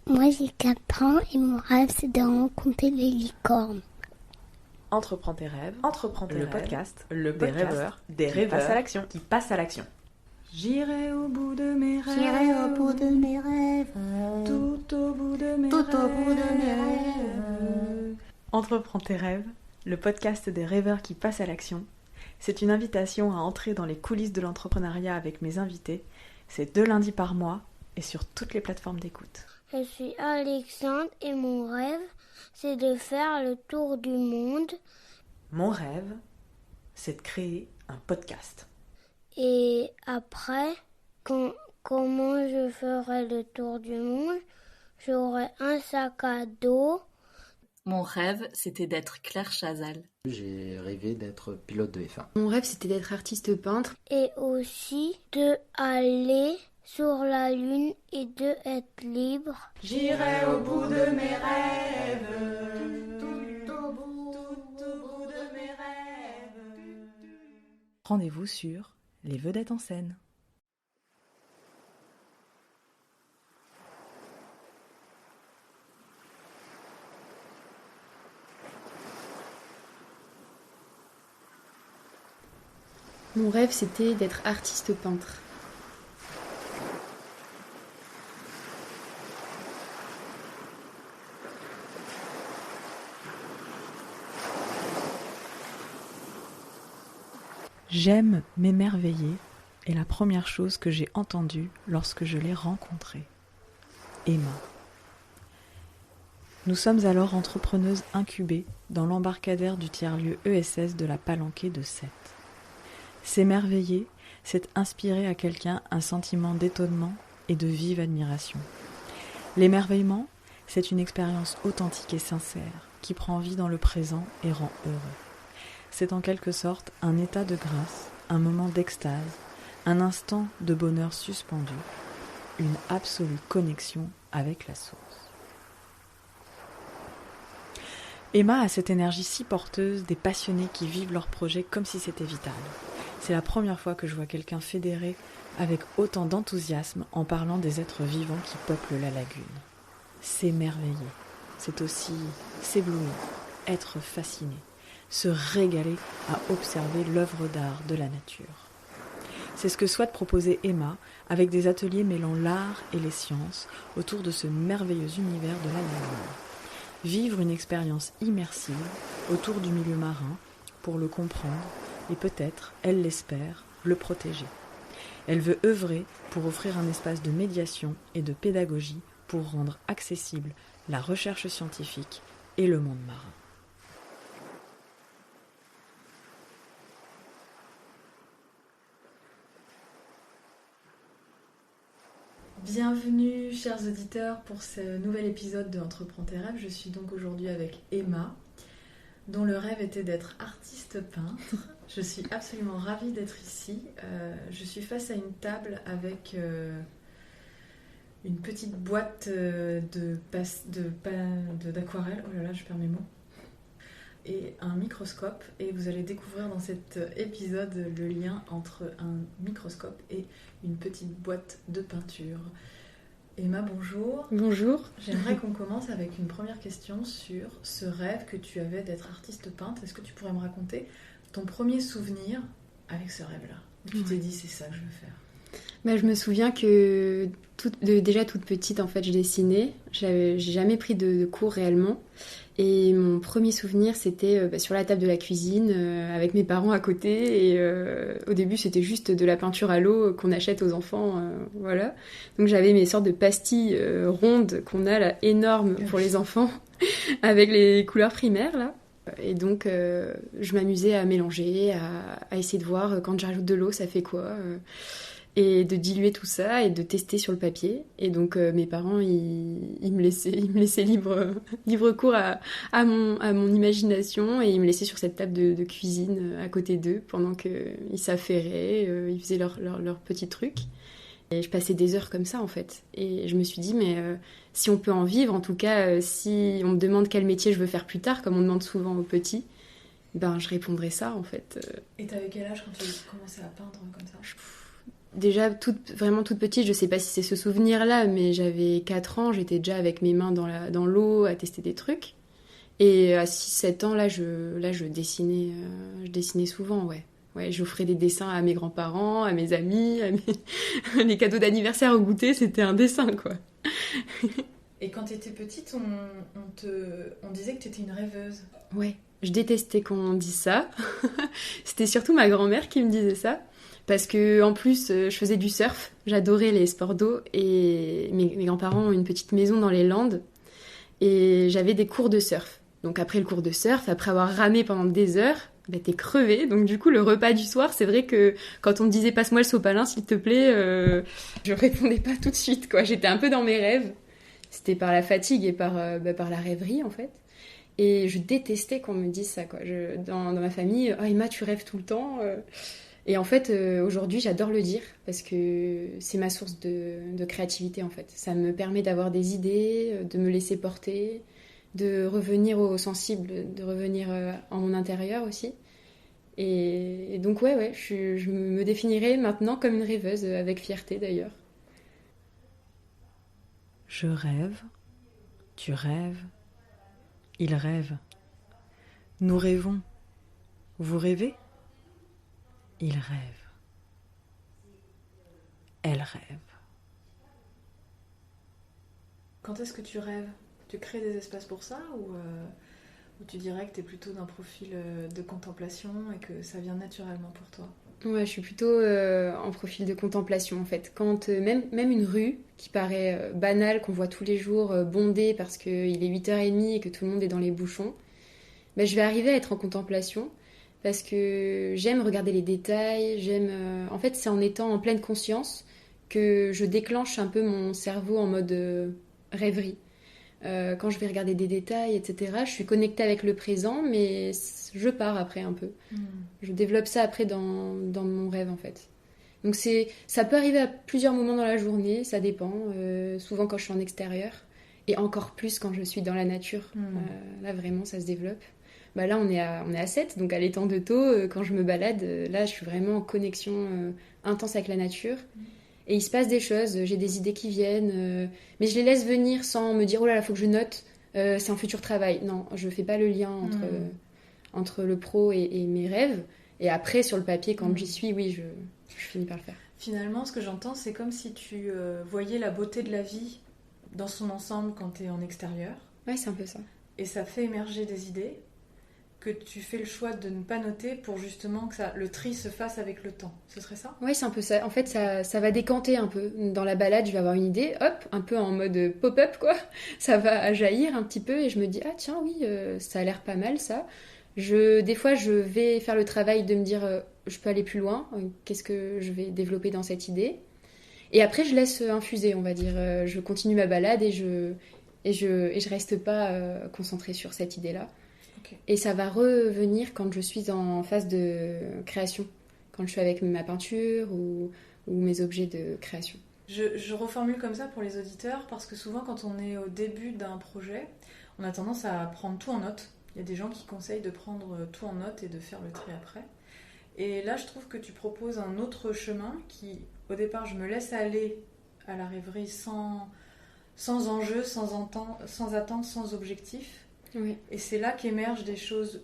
Moi j'ai 4 ans et mon rêve c'est de rencontrer les licornes. Entreprends tes rêves, le podcast des rêveurs qui passent à l'action. J'irai au bout de mes rêves, tout au bout de mes rêves. Entreprends tes rêves, le podcast des rêveurs qui passent à l'action. C'est une invitation à entrer dans les coulisses de l'entrepreneuriat avec mes invités. C'est 2 lundis par mois et sur toutes les plateformes d'écoute. Je suis Alexandre et mon rêve c'est de faire le tour du monde. Mon rêve, c'est de créer un podcast. Et après, comment je ferai le tour du monde? J'aurai un sac à dos. Mon rêve, c'était d'être Claire Chazal. J'ai rêvé d'être pilote de F1. Mon rêve, c'était d'être artiste peintre. Et aussi de aller sur la lune et de être libre. J'irai au bout de mes rêves. Rendez-vous sur Les Vedettes en scène. Mon rêve, c'était d'être artiste peintre. J'aime m'émerveiller est la première chose que j'ai entendue lorsque je l'ai rencontrée. Emma. Nous sommes alors entrepreneuses incubées dans l'embarcadère du tiers-lieu ESS de la Palanquée de Sète. S'émerveiller, c'est inspirer à quelqu'un un sentiment d'étonnement et de vive admiration. L'émerveillement, c'est une expérience authentique et sincère qui prend vie dans le présent et rend heureux. C'est en quelque sorte un état de grâce, un moment d'extase, un instant de bonheur suspendu, une absolue connexion avec la source. Emma a cette énergie si porteuse des passionnés qui vivent leur projet comme si c'était vital. C'est la première fois que je vois quelqu'un fédéré avec autant d'enthousiasme en parlant des êtres vivants qui peuplent la lagune. S'émerveiller, c'est aussi s'éblouir, être fasciné, se régaler à observer l'œuvre d'art de la nature. C'est ce que souhaite proposer Emma avec des ateliers mêlant l'art et les sciences autour de ce merveilleux univers de la lagune. Vivre une expérience immersive autour du milieu marin pour le comprendre et peut-être, elle l'espère, le protéger. Elle veut œuvrer pour offrir un espace de médiation et de pédagogie pour rendre accessible la recherche scientifique et le monde marin. Bienvenue chers auditeurs pour ce nouvel épisode de Entreprends tes rêves. Je suis donc aujourd'hui avec Emma, dont le rêve était d'être artiste peintre. Je suis absolument ravie d'être ici. Je suis face à une table avec une petite boîte d'aquarelle. Oh là là, je perds mes mots. Et un microscope. Et vous allez découvrir dans cet épisode le lien entre un microscope et une petite boîte de peinture. Emma, bonjour. Bonjour. J'aimerais qu'on commence avec une première question sur ce rêve que tu avais d'être artiste peintre. Est-ce que tu pourrais me raconter ton premier souvenir avec ce rêve-là? Où tu t'es dit, c'est ça que je veux faire. Je me souviens que déjà toute petite, en fait, je dessinais. J'ai jamais pris de cours réellement. Et mon premier souvenir, c'était sur la table de la cuisine, avec mes parents à côté. Et au début, c'était juste de la peinture à l'eau qu'on achète aux enfants. Voilà. Donc j'avais mes sortes de pastilles rondes qu'on a là, énormes pour les enfants, avec les couleurs primaires, là. Et donc, je m'amusais à mélanger, à essayer de voir quand j'ajoute de l'eau, ça fait quoi et de diluer tout ça et de tester sur le papier. Et donc mes parents, ils me laissaient libre cours à mon imagination et ils me laissaient sur cette table de cuisine à côté d'eux pendant qu'ils s'affairaient, ils faisaient leurs petits trucs. Et je passais des heures comme ça en fait. Et je me suis dit, mais si on peut en vivre, en tout cas, si on me demande quel métier je veux faire plus tard, comme on demande souvent aux petits, je répondrais ça en fait. Et t'avais quel âge quand tu commençais à peindre comme ça? Déjà, vraiment toute petite, je sais pas si c'est ce souvenir-là, mais j'avais 4 ans, j'étais déjà avec mes mains dans l'eau à tester des trucs. Et à 6-7 ans, là, je dessinais souvent, ouais. Ouais, j'offrais des dessins à mes grands-parents, à mes amis, les cadeaux d'anniversaire au goûter, c'était un dessin, quoi. Et quand tu étais petite, on disait que tu étais une rêveuse. Ouais, je détestais qu'on dise ça. C'était surtout ma grand-mère qui me disait ça. Parce que en plus, je faisais du surf, j'adorais les sports d'eau et mes grands-parents ont une petite maison dans les Landes et j'avais des cours de surf. Donc après le cours de surf, après avoir ramé pendant des heures, bah, t'es crevé. Donc du coup, le repas du soir, c'est vrai que quand on me disait passe-moi le sopalin, s'il te plaît, je répondais pas tout de suite, quoi. J'étais un peu dans mes rêves. C'était par la fatigue et par la rêverie, en fait. Et je détestais qu'on me dise ça, quoi. Dans ma famille, « Ah, Emma, tu rêves tout le temps ?» Et en fait, aujourd'hui, j'adore le dire parce que c'est ma source de créativité, en fait. Ça me permet d'avoir des idées, de me laisser porter, de revenir au sensible, de revenir en mon intérieur aussi. Et donc, ouais, je me définirais maintenant comme une rêveuse, avec fierté d'ailleurs. Je rêve, tu rêves, il rêve. Nous rêvons. Vous rêvez ? Il rêve. Elle rêve. Quand est-ce que tu rêves ? Tu crées des espaces pour ça ou tu dirais que tu es plutôt d'un profil de contemplation et que ça vient naturellement pour toi ? Ouais, je suis plutôt en profil de contemplation en fait. Quand même une rue qui paraît banale, qu'on voit tous les jours bondée parce qu'il est 8h30 et que tout le monde est dans les bouchons, ben, je vais arriver à être en contemplation parce que j'aime regarder les détails, en fait, c'est en étant en pleine conscience que je déclenche un peu mon cerveau en mode rêverie. Quand je vais regarder des détails, etc., je suis connectée avec le présent, mais je pars après un peu. Je développe ça après dans mon rêve, en fait. Donc ça peut arriver à plusieurs moments dans la journée, ça dépend. Souvent quand je suis en extérieur, et encore plus quand je suis dans la nature. Là, vraiment, ça se développe. Bah là, on est à 7, donc à l'étang de Thau, quand je me balade, là, je suis vraiment en connexion intense avec la nature. Et il se passe des choses, j'ai des idées qui viennent, mais je les laisse venir sans me dire « Oh là là, faut que je note, c'est un futur travail ». Non, je fais pas le lien entre le pro et mes rêves. Et après, sur le papier, quand j'y suis, oui, je finis par le faire. Finalement, ce que j'entends, c'est comme si tu voyais la beauté de la vie dans son ensemble quand tu es en extérieur. Ouais, c'est un peu ça. Et ça fait émerger des idées que tu fais le choix de ne pas noter pour justement que le tri se fasse avec le temps. Ce serait ça ? Oui, c'est un peu ça. En fait, ça va décanter un peu. Dans la balade, je vais avoir une idée, hop, un peu en mode pop-up, quoi. Ça va jaillir un petit peu et je me dis, ah tiens, oui, ça a l'air pas mal, ça. Des fois, je vais faire le travail de me dire, je peux aller plus loin, qu'est-ce que je vais développer dans cette idée. Et après, je laisse infuser, on va dire. Je continue ma balade et je reste pas concentrée sur cette idée-là. Okay. Et ça va revenir quand je suis en phase de création, quand je suis avec ma peinture ou mes objets de création. Je reformule comme ça pour les auditeurs parce que souvent quand on est au début d'un projet, on a tendance à prendre tout en note. Il y a des gens qui conseillent de prendre tout en note et de faire le tri après. Et là, je trouve que tu proposes un autre chemin qui, au départ, je me laisse aller à la rêverie sans enjeu, sans attente, sans objectif. Oui. Et c'est là qu'émergent des choses,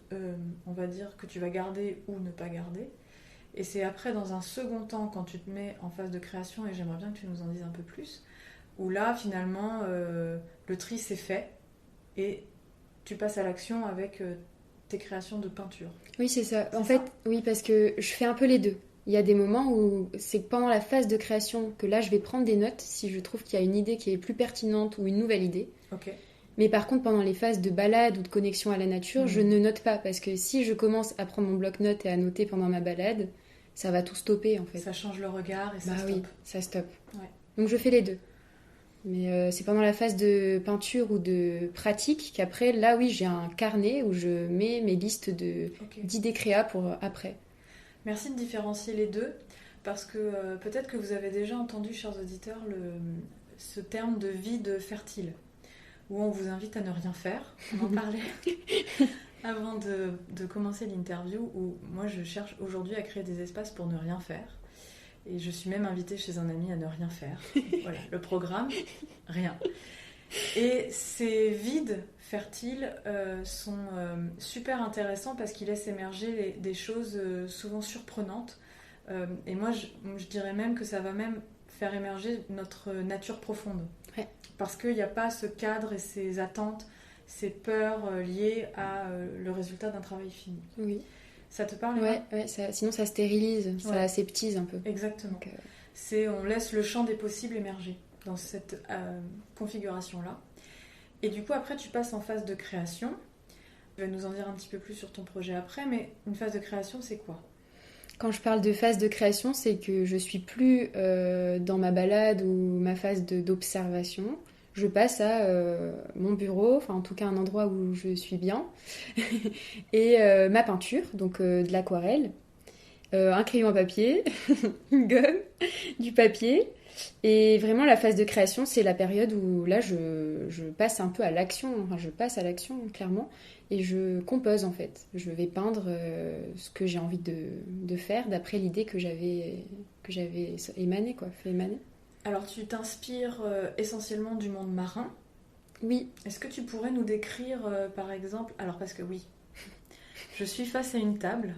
on va dire, que tu vas garder ou ne pas garder. Et c'est après, dans un second temps, quand tu te mets en phase de création, et j'aimerais bien que tu nous en dises un peu plus, où là, finalement, le tri c'est fait, et tu passes à l'action avec tes créations de peinture. Oui, c'est ça. En fait, oui, parce que je fais un peu les deux. Il y a des moments où c'est pendant la phase de création que là, je vais prendre des notes si je trouve qu'il y a une idée qui est plus pertinente ou une nouvelle idée. Ok. Mais par contre, pendant les phases de balade ou de connexion à la nature, je ne note pas. Parce que si je commence à prendre mon bloc-notes et à noter pendant ma balade, ça va tout stopper, en fait. Ça change le regard et ça stoppe. Oui, ça stoppe. Ouais. Donc je fais les deux. Mais c'est pendant la phase de peinture ou de pratique qu'après, là, oui, j'ai un carnet où je mets mes listes d'idées créa pour après. Merci de différencier les deux. Parce que peut-être que vous avez déjà entendu, chers auditeurs, ce terme de vide fertile. Où on vous invite à ne rien faire. On en parlait avant de commencer l'interview, où moi je cherche aujourd'hui à créer des espaces pour ne rien faire. Et je suis même invitée chez un ami à ne rien faire. Voilà, le programme, rien. Et ces vides fertiles sont super intéressants parce qu'ils laissent émerger des choses souvent surprenantes. Et moi, je dirais même que ça va même faire émerger notre nature profonde. Ouais. Parce qu'il n'y a pas ce cadre et ces attentes, ces peurs liées à le résultat d'un travail fini. Oui. Ça te parle? Ouais, sinon ça stérilise, ça Ouais. aseptise un peu. Exactement. Donc, On laisse le champ des possibles émerger dans cette configuration-là. Et du coup, après, tu passes en phase de création. Tu vas nous en dire un petit peu plus sur ton projet après, mais une phase de création, c'est quoi? Quand je parle de phase de création, c'est que je suis plus dans ma balade ou ma phase d'observation. Je passe à mon bureau, enfin en tout cas un endroit où je suis bien, et ma peinture, donc de l'aquarelle, un crayon à papier, une gomme, du papier. Et vraiment la phase de création, c'est la période où là je passe un peu à l'action, enfin je passe à l'action clairement, et je compose en fait. Je vais peindre ce que j'ai envie de faire d'après l'idée que j'avais émanée, quoi, fait émaner. Alors, tu t'inspires essentiellement du monde marin. Oui. Est-ce que tu pourrais nous décrire, par exemple... Alors, parce que oui, je suis face à une table.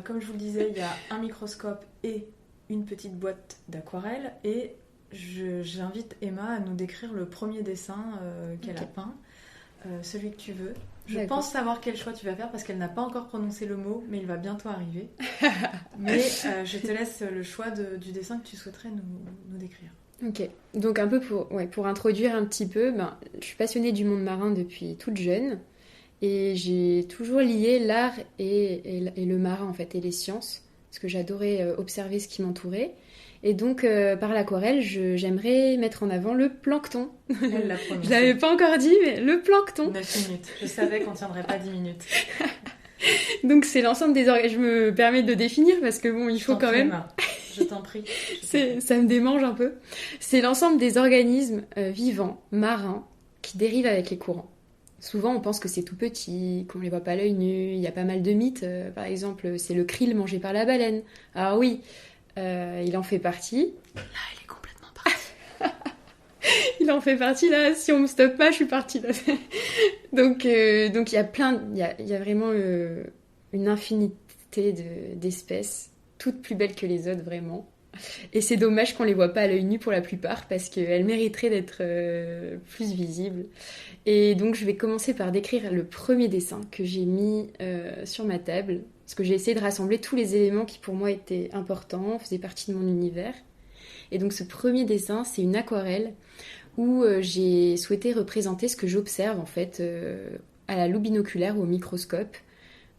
Comme je vous le disais, il y a un microscope et une petite boîte d'aquarelle. Et j'invite Emma à nous décrire le premier dessin qu'elle a peint. Celui que tu veux. Je pense savoir quel choix tu vas faire parce qu'elle n'a pas encore prononcé le mot, mais il va bientôt arriver. Mais je te laisse le choix du dessin que tu souhaiterais nous décrire. Ok, donc un peu pour introduire un petit peu, je suis passionnée du monde marin depuis toute jeune et j'ai toujours lié l'art et le marin en fait, et les sciences, parce que j'adorais observer ce qui m'entourait. Et donc, par l'aquarelle, j'aimerais mettre en avant le plancton. Elle l'a prononcé. Je l'avais pas encore dit, mais le plancton. 9 minutes. Je savais qu'on tiendrait pas 10 minutes. Donc, c'est l'ensemble des organismes. Je me permets de définir parce que bon, il faut quand même. Je t'en prie. Ça me démange un peu. C'est l'ensemble des organismes vivants, marins, qui dérivent avec les courants. Souvent, on pense que c'est tout petit, qu'on les voit pas à l'œil nu. Il y a pas mal de mythes. Par exemple, c'est le krill mangé par la baleine. Alors oui. Il en fait partie. Là, il est complètement parti. Il en fait partie, là. Si on me stoppe pas, je suis partie, là. Donc, il y a il y a vraiment une infinité d'espèces, toutes plus belles que les autres, vraiment. Et c'est dommage qu'on les voit pas à l'œil nu pour la plupart, parce qu'elles mériteraient d'être plus visibles. Et donc, je vais commencer par décrire le premier dessin que j'ai mis sur ma table. Parce que j'ai essayé de rassembler tous les éléments qui pour moi étaient importants, faisaient partie de mon univers. Et donc ce premier dessin, c'est une aquarelle où j'ai souhaité représenter ce que j'observe en fait à la loupe binoculaire ou au microscope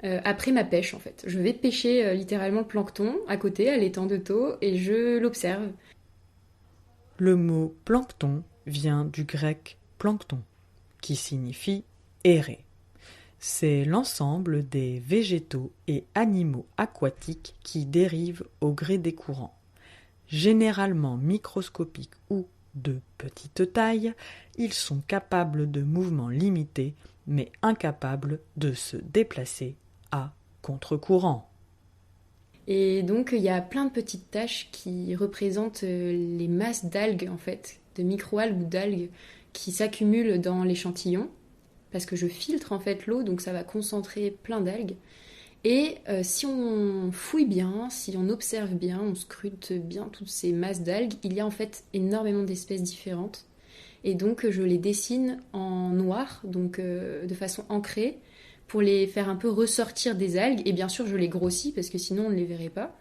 après ma pêche en fait. Je vais pêcher littéralement le plancton à côté, à l'étang de Thau, et je l'observe. Le mot plancton vient du grec plancton, qui signifie errer. C'est l'ensemble des végétaux et animaux aquatiques qui dérivent au gré des courants. Généralement microscopiques ou de petite taille, ils sont capables de mouvements limités, mais incapables de se déplacer à contre-courant. Et donc il y a plein de petites taches qui représentent les masses d'algues en fait, de microalgues ou d'algues qui s'accumulent dans l'échantillon. Parce que je filtre en fait l'eau, donc ça va concentrer plein d'algues. Et si on fouille bien, si on observe bien, on scrute bien toutes ces masses d'algues, il y a en fait énormément d'espèces différentes. Et donc je les dessine en noir, donc de façon ancrée, pour les faire un peu ressortir des algues. Et bien sûr je les grossis, parce que sinon on ne les verrait pas.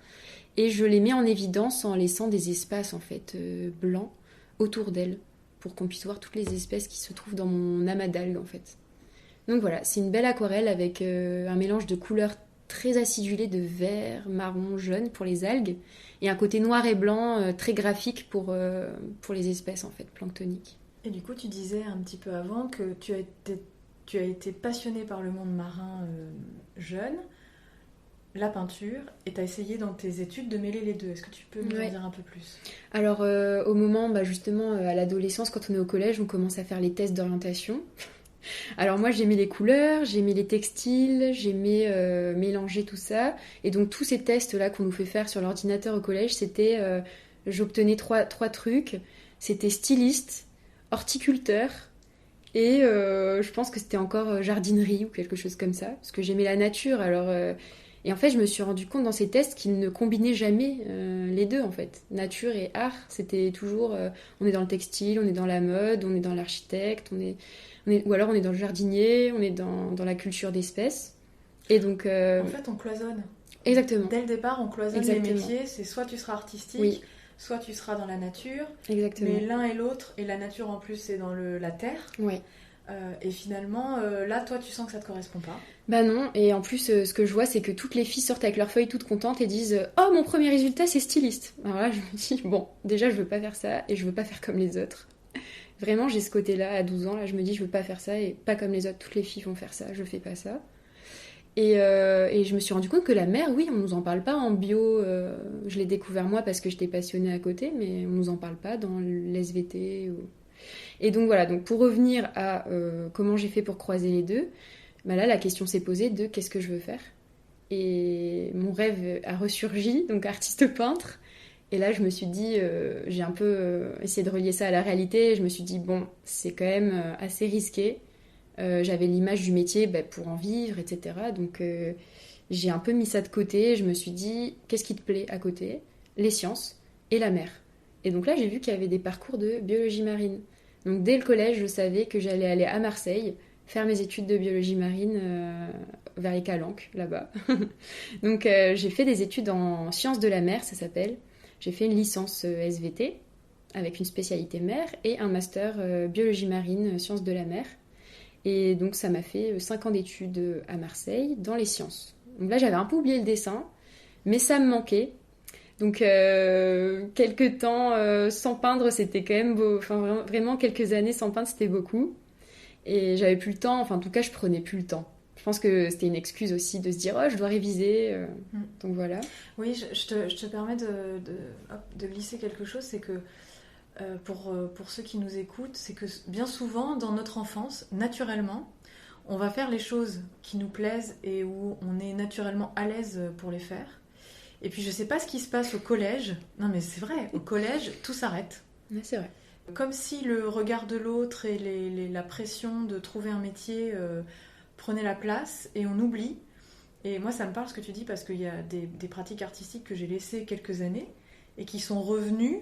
Et je les mets en évidence en laissant des espaces en fait blancs autour d'elles, pour qu'on puisse voir toutes les espèces qui se trouvent dans mon amas d'algues en fait. Donc voilà, c'est une belle aquarelle avec un mélange de couleurs très acidulées de vert, marron, jaune pour les algues et un côté noir et blanc très graphique pour les espèces en fait planctoniques. Et du coup, tu disais un petit peu avant que tu as été passionnée par le monde marin jeune, la peinture, et tu as essayé dans tes études de mêler les deux. Est-ce que tu peux nous en dire un peu plus ? Alors au moment, justement, à l'adolescence, quand on est au collège, on commence à faire les tests d'orientation. Alors moi j'aimais les couleurs, j'aimais les textiles, j'aimais mélanger tout ça. Et donc tous ces tests-là qu'on nous fait faire sur l'ordinateur au collège, c'était... j'obtenais trois trucs. C'était styliste, horticulteur et je pense que c'était encore jardinerie ou quelque chose comme ça. Parce que j'aimais la nature. Et en fait je me suis rendu compte dans ces tests qu'ils ne combinaient jamais les deux en fait. Nature et art, c'était toujours... on est dans le textile, on est dans la mode, on est dans l'architecte, ou alors on est dans le jardinier, on est dans la culture d'espèces. Et donc... En fait, on cloisonne. Exactement. Dès le départ, on cloisonne Exactement. les métiers. C'est soit tu seras artistique, Oui. soit tu seras dans la nature. Exactement. Mais l'un et l'autre, et la nature en plus, c'est dans la terre. Ouais. Et finalement, là, toi, tu sens que ça te correspond pas. Bah non, et en plus, ce que je vois, c'est que toutes les filles sortent avec leurs feuilles toutes contentes et disent « Oh, mon premier résultat, c'est styliste !» Alors là, je me dis « Bon, déjà, je veux pas faire ça, et je veux pas faire comme les autres. » Vraiment, j'ai ce côté-là, à 12 ans, là, je me dis « Je veux pas faire ça, et pas comme les autres, toutes les filles vont faire ça, je fais pas ça. » Et je me suis rendu compte que la mer, oui, on nous en parle pas en bio. Je l'ai découvert moi parce que j'étais passionnée à côté, mais on nous en parle pas dans l'SVT. Et donc voilà, donc pour revenir à comment j'ai fait pour croiser les deux, bah là la question s'est posée de qu'est-ce que je veux faire. Et mon rêve a ressurgi, donc artiste peintre. Et là je me suis dit, j'ai un peu essayé de relier ça à la réalité. Je me suis dit, bon, c'est quand même assez risqué. J'avais l'image du métier pour en vivre, etc. Donc j'ai un peu mis ça de côté. Je me suis dit, qu'est-ce qui te plaît à côté ? Les sciences et la mer. Et donc là, j'ai vu qu'il y avait des parcours de biologie marine. Donc dès le collège, je savais que j'allais aller à Marseille faire mes études de biologie marine vers les Calanques, là-bas. Donc j'ai fait des études en sciences de la mer, ça s'appelle. J'ai fait une licence SVT avec une spécialité mer et un master biologie marine, sciences de la mer. Et donc ça m'a fait 5 ans d'études à Marseille dans les sciences. Donc là, j'avais un peu oublié le dessin, mais ça me manquait. Donc quelques temps sans peindre, c'était quand même beau. Enfin vraiment quelques années sans peindre, c'était beaucoup. Et j'avais plus le temps, enfin en tout cas je prenais plus le temps. Je pense que c'était une excuse aussi de se dire oh je dois réviser. Donc voilà. Oui, je te permets de glisser quelque chose, c'est que pour ceux qui nous écoutent, c'est que bien souvent dans notre enfance, naturellement, on va faire les choses qui nous plaisent et où on est naturellement à l'aise pour les faire. Et puis je sais pas ce qui se passe au collège. Non mais c'est vrai, au collège, tout s'arrête. Ouais, c'est vrai. Comme si le regard de l'autre et la pression de trouver un métier prenait la place et on oublie. Et moi ça me parle ce que tu dis parce qu'il y a des pratiques artistiques que j'ai laissées quelques années et qui sont revenues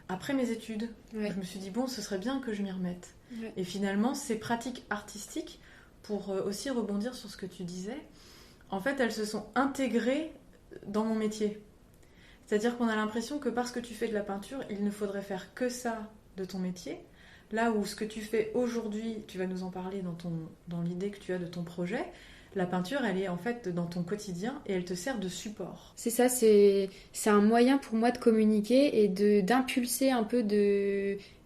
après mes études. Ouais. Je me suis dit bon, ce serait bien que je m'y remette. Ouais. Et finalement ces pratiques artistiques, pour aussi rebondir sur ce que tu disais, en fait elles se sont intégrées dans mon métier. C'est-à-dire qu'on a l'impression que parce que tu fais de la peinture, il ne faudrait faire que ça de ton métier. Là où ce que tu fais aujourd'hui, tu vas nous en parler dans l'idée que tu as de ton projet, la peinture, elle est en fait dans ton quotidien et elle te sert de support. C'est ça, c'est un moyen pour moi de communiquer et d'impulser un peu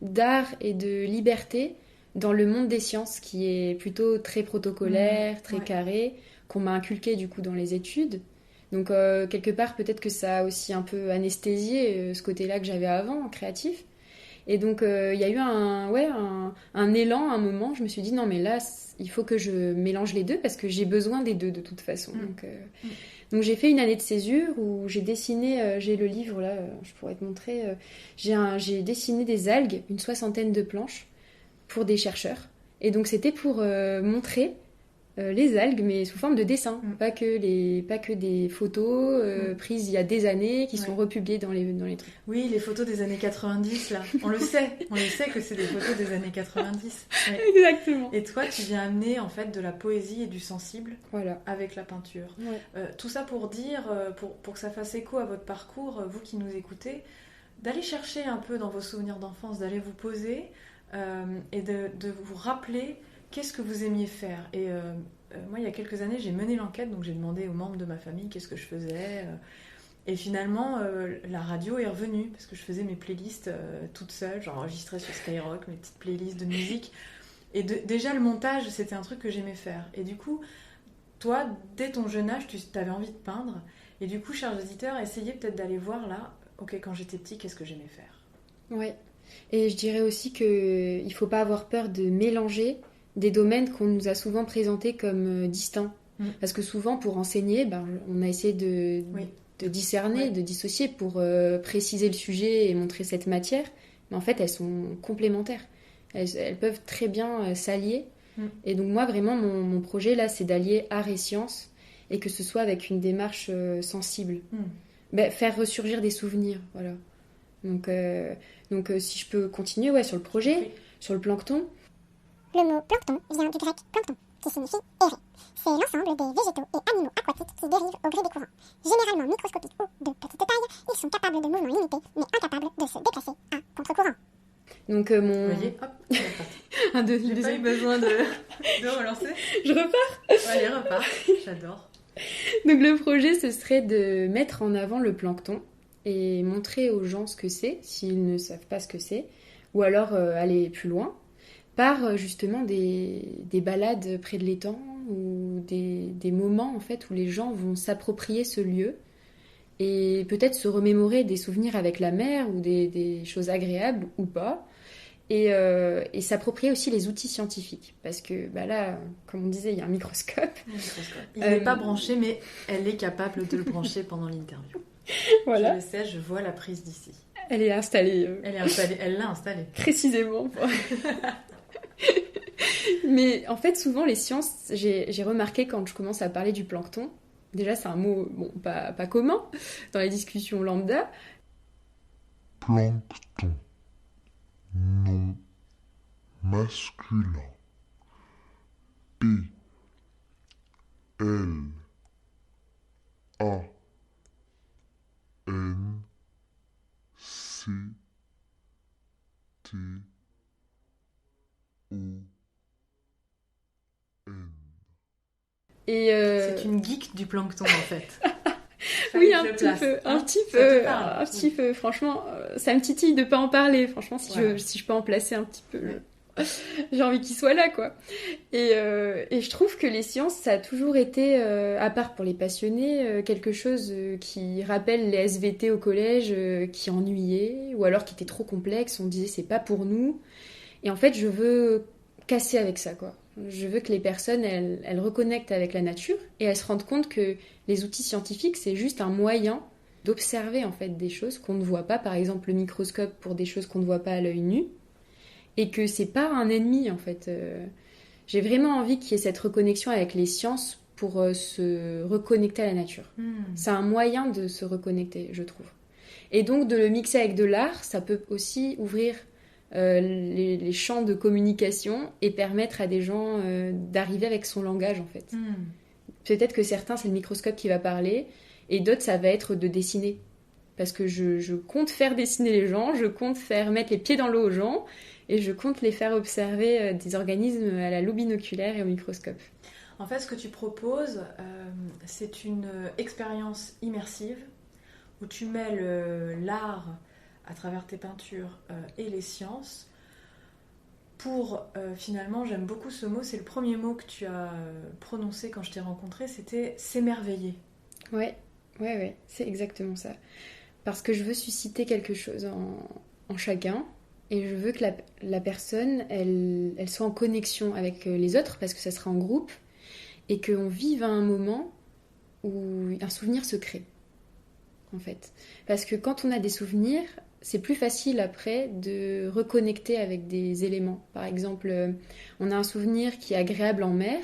d'art et de liberté dans le monde des sciences qui est plutôt très protocolaire, très carré, qu'on m'a inculqué du coup dans les études. Donc quelque part peut-être que ça a aussi un peu anesthésié ce côté-là que j'avais avant, créatif. Et donc il y a eu un élan, un moment, je me suis dit non mais là il faut que je mélange les deux parce que j'ai besoin des deux de toute façon. Donc j'ai fait une année de césure où j'ai dessiné, j'ai le livre là, je pourrais te montrer, j'ai dessiné des algues, une 60aine de planches pour des chercheurs. Et donc c'était pour montrer les algues, mais sous forme de dessin, pas que des photos prises il y a des années, qui sont republiées dans les trucs. Oui, les photos des années 90, là, on le sait que c'est des photos des années 90. Ouais. Exactement. Et toi, tu viens amener en fait de la poésie et du sensible avec la peinture. Ouais. Tout ça pour dire, pour que ça fasse écho à votre parcours, vous qui nous écoutez, d'aller chercher un peu dans vos souvenirs d'enfance, d'aller vous poser et de vous rappeler qu'est-ce que vous aimiez faire. Et moi, il y a quelques années, j'ai mené l'enquête, donc j'ai demandé aux membres de ma famille qu'est-ce que je faisais. Et finalement, la radio est revenue, parce que je faisais mes playlists toute seule, j'enregistrais sur Skyrock mes petites playlists de musique. Et déjà, le montage, c'était un truc que j'aimais faire. Et du coup, toi, dès ton jeune âge, tu avais envie de peindre. Et du coup, chers auditeurs, essayez peut-être d'aller voir là, ok, quand j'étais petit, qu'est-ce que j'aimais faire. Ouais. Et je dirais aussi qu'il ne faut pas avoir peur de mélanger des domaines qu'on nous a souvent présentés comme distincts. Parce que souvent, pour enseigner, on a essayé de discerner, de dissocier pour préciser le sujet et montrer cette matière. Mais en fait, elles sont complémentaires. Elles peuvent très bien s'allier. Et donc moi, vraiment, mon projet, là, c'est d'allier art et science, et que ce soit avec une démarche sensible. Faire ressurgir des souvenirs, voilà. Donc si je peux continuer sur le projet, sur le plancton. Le mot plancton vient du grec plancton, qui signifie errer. C'est l'ensemble des végétaux et animaux aquatiques qui dérivent au gré des courants. Généralement microscopiques ou de petite taille, ils sont capables de mouvements limités, mais incapables de se déplacer à contre-courant. Donc Vous voyez, hop, c'est reparti. J'ai pas eu besoin de relancer. Je repars. Allez, repars. J'adore. Donc le projet, ce serait de mettre en avant le plancton et montrer aux gens ce que c'est, s'ils ne savent pas ce que c'est, ou alors aller plus loin, par justement des balades près de l'étang, ou des moments en fait où les gens vont s'approprier ce lieu et peut-être se remémorer des souvenirs avec la mer ou des choses agréables ou pas, et s'approprier aussi les outils scientifiques, parce que là, comme on disait, il y a un microscope. Il n'est pas branché, mais elle est capable de le brancher pendant l'interview. Voilà. Je le sais, je vois la prise d'ici. Elle est installée. Elle l'a installée. Précisément. Mais en fait, souvent, les sciences, j'ai remarqué quand je commence à parler du plancton, déjà c'est un mot pas commun dans les discussions lambda. Plancton. Nom masculin. P. L. A. N. C. T. O. N. Et c'est une geek du plancton en fait. Oui, un petit peu. Franchement, ça me titille de pas en parler. Franchement, si je peux en placer un petit peu, j'ai envie qu'il soit là, quoi. Et je trouve que les sciences, ça a toujours été, à part pour les passionnés, quelque chose qui rappelle les SVT au collège, qui ennuyait, ou alors qui était trop complexe. On disait c'est pas pour nous. Et en fait, je veux casser avec ça, quoi. Je veux que les personnes, elles reconnectent avec la nature et elles se rendent compte que les outils scientifiques, c'est juste un moyen d'observer en fait des choses qu'on ne voit pas, par exemple le microscope pour des choses qu'on ne voit pas à l'œil nu, et que c'est pas un ennemi en fait. J'ai vraiment envie qu'il y ait cette reconnexion avec les sciences pour se reconnecter à la nature. C'est un moyen de se reconnecter, je trouve. Et donc de le mixer avec de l'art, ça peut aussi ouvrir les champs de communication et permettre à des gens d'arriver avec son langage en fait. Peut-être que certains c'est le microscope qui va parler et d'autres ça va être de dessiner, parce que je compte faire dessiner les gens, je compte faire mettre les pieds dans l'eau aux gens et je compte les faire observer des organismes à la loupe binoculaire et au microscope. En fait, ce que tu proposes, c'est une expérience immersive où tu mêles l'art à travers tes peintures et les sciences pour, finalement, j'aime beaucoup ce mot, c'est le premier mot que tu as prononcé quand je t'ai rencontré, c'était s'émerveiller. Ouais, c'est exactement ça. Parce que je veux susciter quelque chose en chacun, et je veux que la personne, elle soit en connexion avec les autres, parce que ça sera en groupe, et qu'on vive à un moment où un souvenir se crée, en fait. Parce que quand on a des souvenirs, c'est plus facile après de reconnecter avec des éléments. Par exemple, on a un souvenir qui est agréable en mer.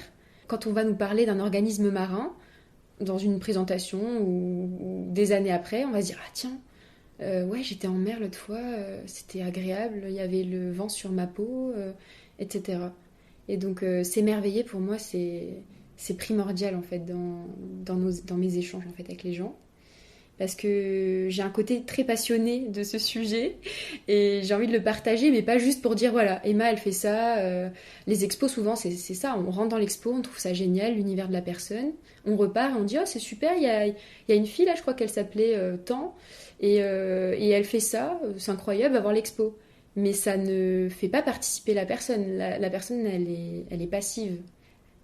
Quand on va nous parler d'un organisme marin, dans une présentation ou des années après, on va se dire « Ah tiens, j'étais en mer l'autre fois, c'était agréable, il y avait le vent sur ma peau, etc. » Et donc s'émerveiller, pour moi, c'est primordial en fait, dans mes échanges en fait, avec les gens. Parce que j'ai un côté très passionné de ce sujet et j'ai envie de le partager, mais pas juste pour dire voilà, Emma elle fait ça. Les expos souvent c'est ça, on rentre dans l'expo, on trouve ça génial, l'univers de la personne, on repart et on dit oh c'est super, il y a une fille là, je crois qu'elle s'appelait Tant, et elle fait ça, c'est incroyable, va voir l'expo. Mais ça ne fait pas participer la personne, la personne elle est passive.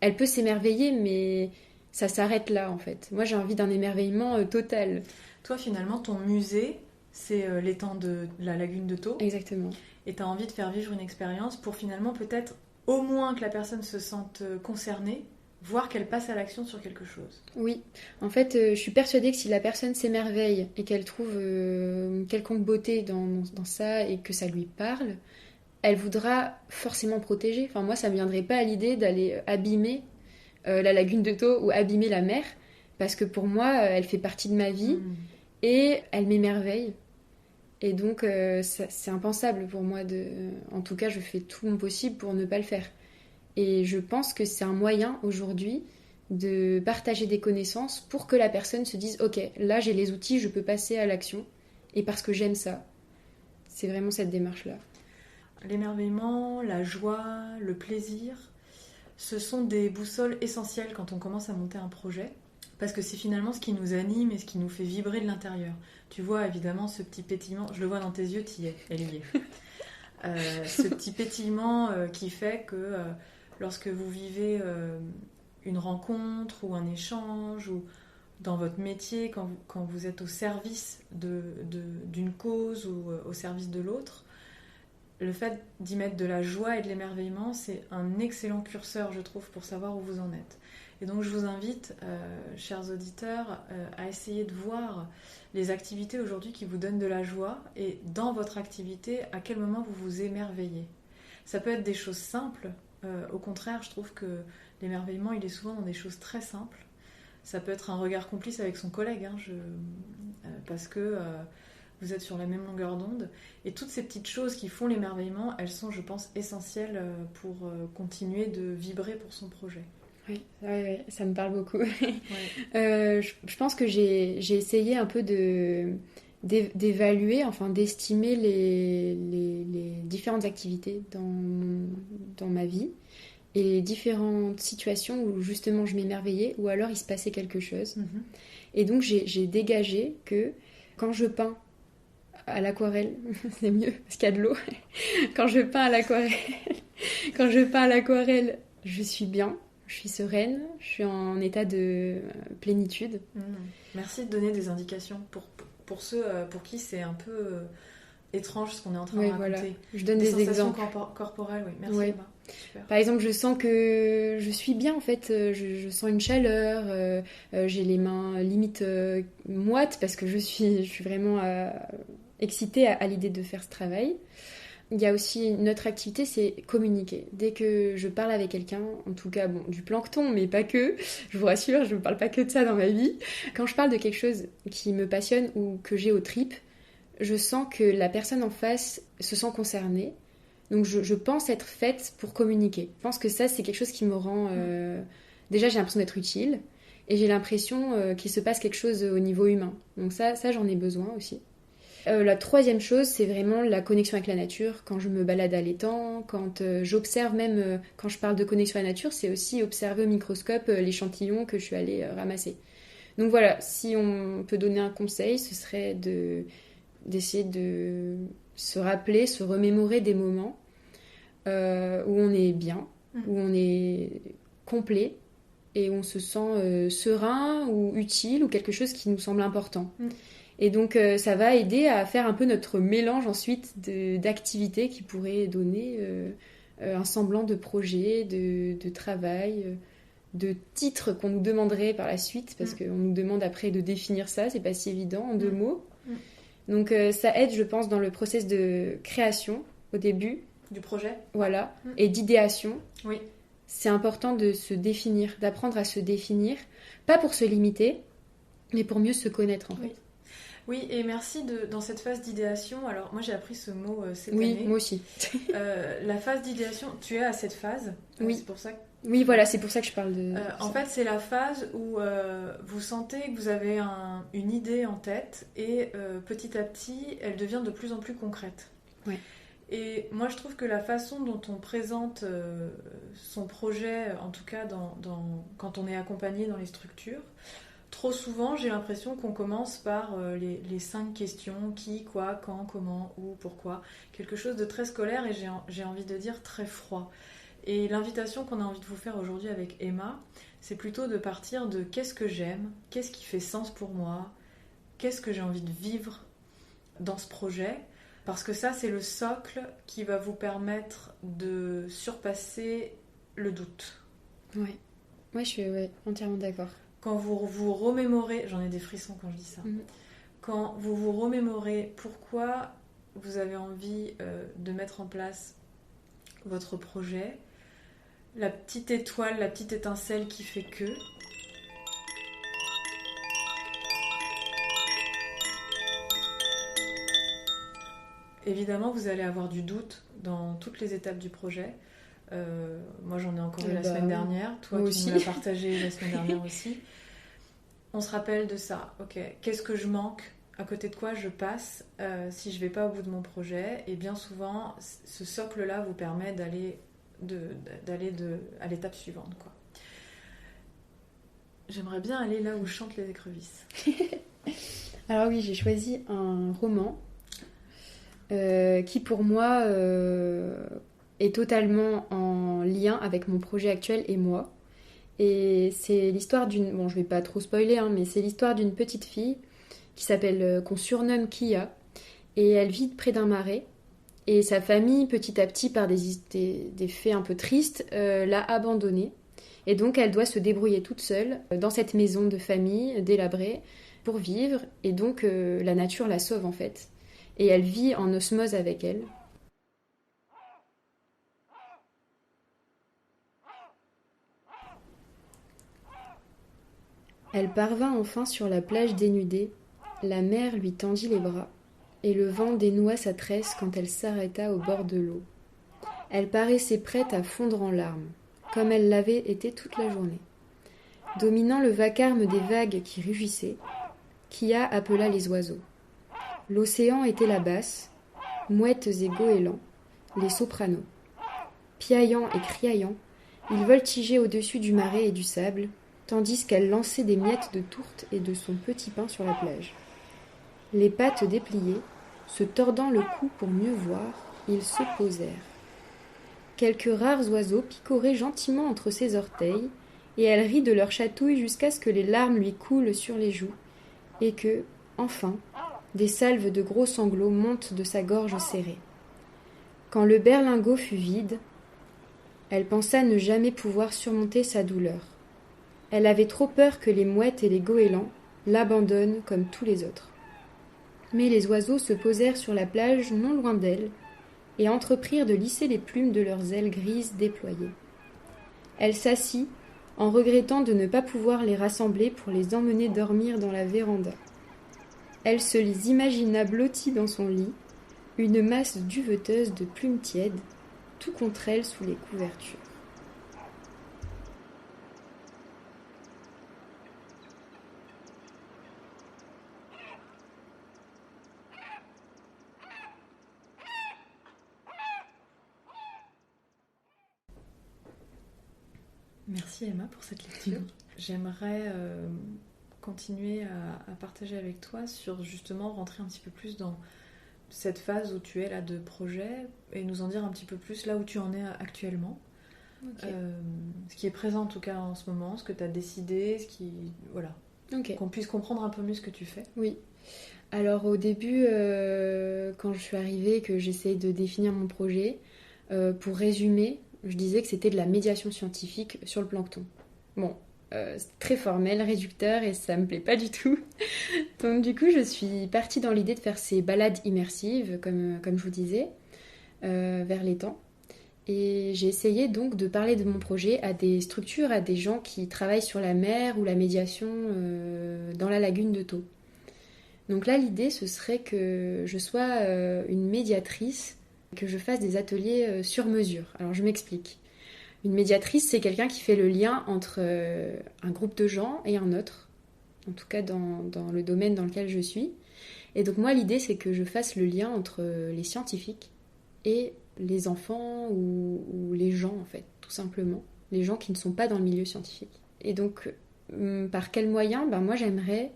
Elle peut s'émerveiller, mais ça s'arrête là en fait. Moi j'ai envie d'un émerveillement total. Toi finalement ton musée c'est l'étang de la lagune de Thau. Exactement. Et tu as envie de faire vivre une expérience pour finalement peut-être au moins que la personne se sente concernée, voire qu'elle passe à l'action sur quelque chose. Oui, en fait, je suis persuadée que si la personne s'émerveille et qu'elle trouve une quelconque beauté dans ça et que ça lui parle, elle voudra forcément protéger. Enfin, moi, ça ne me viendrait pas à l'idée d'aller abîmer la lagune de Thau ou abîmer la mer, parce que pour moi, elle fait partie de ma vie et elle m'émerveille. Et donc, c'est impensable pour moi En tout cas, je fais tout mon possible pour ne pas le faire. Et je pense que c'est un moyen aujourd'hui de partager des connaissances pour que la personne se dise « Ok, là j'ai les outils, je peux passer à l'action. » Et parce que j'aime ça. C'est vraiment cette démarche-là. L'émerveillement, la joie, le plaisir, ce sont des boussoles essentielles quand on commence à monter un projet. Parce que c'est finalement ce qui nous anime et ce qui nous fait vibrer de l'intérieur. Tu vois évidemment ce petit pétillement, je le vois dans tes yeux, t'y es, elle y est. Ce petit pétillement qui fait que lorsque vous vivez une rencontre ou un échange ou dans votre métier, quand vous êtes au service d'une cause ou au service de l'autre, le fait d'y mettre de la joie et de l'émerveillement, c'est un excellent curseur, je trouve, pour savoir où vous en êtes. Et donc je vous invite, chers auditeurs, à essayer de voir les activités aujourd'hui qui vous donnent de la joie et dans votre activité, à quel moment vous vous émerveillez. Ça peut être des choses simples. Au contraire, je trouve que l'émerveillement, il est souvent dans des choses très simples. Ça peut être un regard complice avec son collègue, parce que vous êtes sur la même longueur d'onde. Et toutes ces petites choses qui font l'émerveillement, elles sont, je pense, essentielles pour continuer de vibrer pour son projet. Oui, ça me parle beaucoup. Ouais. Je pense que j'ai essayé un peu d'évaluer, enfin d'estimer les différentes activités dans ma vie et les différentes situations où justement je m'émerveillais ou alors il se passait quelque chose. Et donc j'ai dégagé que quand je peins à l'aquarelle, c'est mieux parce qu'il y a de l'eau. Quand je peins à l'aquarelle, je suis bien. Je suis sereine, je suis en état de plénitude. Merci de donner des indications pour ceux pour qui c'est un peu étrange ce qu'on est en train de raconter. Voilà. Je donne des exemples. Corporelles, oui. Merci Emma. Super. Par exemple, je sens que je suis bien en fait, je sens une chaleur, j'ai les mains limite moites parce que je suis vraiment excitée à l'idée de faire ce travail. Il y a aussi une autre activité, c'est communiquer. Dès que je parle avec quelqu'un, en tout cas du plancton, mais pas que, je vous rassure, je ne parle pas que de ça dans ma vie. Quand je parle de quelque chose qui me passionne ou que j'ai aux tripes, je sens que la personne en face se sent concernée. Donc je pense être faite pour communiquer. Je pense que ça, c'est quelque chose qui me rend... Déjà, j'ai l'impression d'être utile et j'ai l'impression qu'il se passe quelque chose au niveau humain. Donc ça j'en ai besoin aussi. La troisième chose, c'est vraiment la connexion avec la nature. Quand je me balade à l'étang, quand j'observe même, quand je parle de connexion à la nature, c'est aussi observer au microscope l'échantillon que je suis allée ramasser. Donc voilà, si on peut donner un conseil, ce serait d'essayer de se rappeler, se remémorer des moments où on est bien, où on est complet et où on se sent serein ou utile ou quelque chose qui nous semble important. Et donc, ça va aider à faire un peu notre mélange ensuite d'activités qui pourraient donner un semblant de projet, de travail, de titre qu'on nous demanderait par la suite, parce qu'on nous demande après de définir ça, c'est pas si évident en 2 mots. Donc, ça aide, je pense, dans le process de création au début. Du projet. Voilà. Et d'idéation. Oui. C'est important de se définir, d'apprendre à se définir, pas pour se limiter, mais pour mieux se connaître en fait. Oui, et merci dans cette phase d'idéation. Alors, moi, j'ai appris ce mot cette année. Oui, moi aussi. La phase d'idéation, tu es à cette phase. Oui. C'est pour ça que... Oui, voilà, c'est pour ça que je parle de... en fait, c'est la phase où vous sentez que vous avez une idée en tête et petit à petit, elle devient de plus en plus concrète. Ouais. Et moi, je trouve que la façon dont on présente son projet, en tout cas quand on est accompagné dans les structures, trop souvent, j'ai l'impression qu'on commence par les 5 questions, qui, quoi, quand, comment, où, pourquoi. Quelque chose de très scolaire et j'ai envie de dire très froid. Et l'invitation qu'on a envie de vous faire aujourd'hui avec Emma, c'est plutôt de partir de qu'est-ce que j'aime, qu'est-ce qui fait sens pour moi, qu'est-ce que j'ai envie de vivre dans ce projet, Parce que ça, c'est le socle qui va vous permettre de surpasser le doute. Ouais. Moi, je suis entièrement d'accord. Quand vous vous remémorez, j'en ai des frissons quand je dis ça, quand vous vous remémorez pourquoi vous avez envie de mettre en place votre projet, la petite étoile, la petite étincelle qui fait que... Évidemment, vous allez avoir du doute dans toutes les étapes du projet. Moi, j'en ai encore eu la semaine dernière. Toi, tu aussi. nous l'as partagé la semaine dernière aussi. On se rappelle de ça. Ok, qu'est-ce que je manque ? À côté de quoi je passe si je ne vais pas au bout de mon projet ? Et bien souvent, ce socle-là vous permet d'aller à l'étape suivante, quoi. J'aimerais bien aller là où chantent les écrevisses. Alors oui, j'ai choisi un roman qui pour moi est totalement en lien avec mon projet actuel et moi. Et c'est l'histoire d'une... Bon, je vais pas trop spoiler, hein, mais c'est l'histoire d'une petite fille qui s'appelle... qu'on surnomme Kia. Et elle vit près d'un marais. Et sa famille, petit à petit, par des faits un peu tristes, l'a abandonnée. Et donc, elle doit se débrouiller toute seule dans cette maison de famille délabrée pour vivre. Et donc, la nature la sauve, en fait. Et elle vit en osmose avec elle. Elle parvint enfin sur la plage dénudée. La mer lui tendit les bras, et le vent dénoua sa tresse quand elle s'arrêta au bord de l'eau. Elle paraissait prête à fondre en larmes, comme elle l'avait été toute la journée. Dominant le vacarme des vagues qui rugissaient, Kia appela les oiseaux. L'océan était la basse, mouettes et goélands, les sopranos. Piaillant et criaillant, ils voltigeaient au-dessus du marais et du sable, tandis qu'elle lançait des miettes de tourte et de son petit pain sur la plage. Les pattes dépliées, se tordant le cou pour mieux voir, ils se posèrent. Quelques rares oiseaux picoraient gentiment entre ses orteils, et elle rit de leur chatouille jusqu'à ce que les larmes lui coulent sur les joues, et que, enfin, des salves de gros sanglots montent de sa gorge serrée. Quand le berlingot fut vide, elle pensa ne jamais pouvoir surmonter sa douleur. Elle avait trop peur que les mouettes et les goélands l'abandonnent comme tous les autres. Mais les oiseaux se posèrent sur la plage non loin d'elle et entreprirent de lisser les plumes de leurs ailes grises déployées. Elle s'assit en regrettant de ne pas pouvoir les rassembler pour les emmener dormir dans la véranda. Elle se les imagina blottis dans son lit, une masse duveteuse de plumes tièdes, tout contre elle sous les couvertures. Merci Emma pour cette lecture. J'aimerais continuer à partager avec toi sur justement rentrer un petit peu plus dans cette phase où tu es là de projet et nous en dire un petit peu plus là où tu en es actuellement. Okay. Ce qui est présent en tout cas en ce moment, ce que tu as décidé, voilà. Okay. Qu'on puisse comprendre un peu mieux ce que tu fais. Oui. Alors au début, quand je suis arrivée, que j'essayais de définir mon projet, pour résumer, je disais que c'était de la médiation scientifique sur le plancton. Bon, c'est très formel, réducteur, et ça me plaît pas du tout. Donc du coup, je suis partie dans l'idée de faire ces balades immersives, comme je vous disais, vers l'étang. Et j'ai essayé donc de parler de mon projet à des structures, à des gens qui travaillent sur la mer ou la médiation dans la lagune de Thau. Donc là, l'idée, ce serait que je sois une médiatrice, que je fasse des ateliers sur mesure. Alors je m'explique. Une médiatrice, c'est quelqu'un qui fait le lien entre un groupe de gens et un autre, en tout cas dans le domaine dans lequel je suis. Et donc moi, l'idée, c'est que je fasse le lien entre les scientifiques et les enfants ou les gens, en fait, tout simplement. Les gens qui ne sont pas dans le milieu scientifique. Et donc, par quel moyen ? Moi, j'aimerais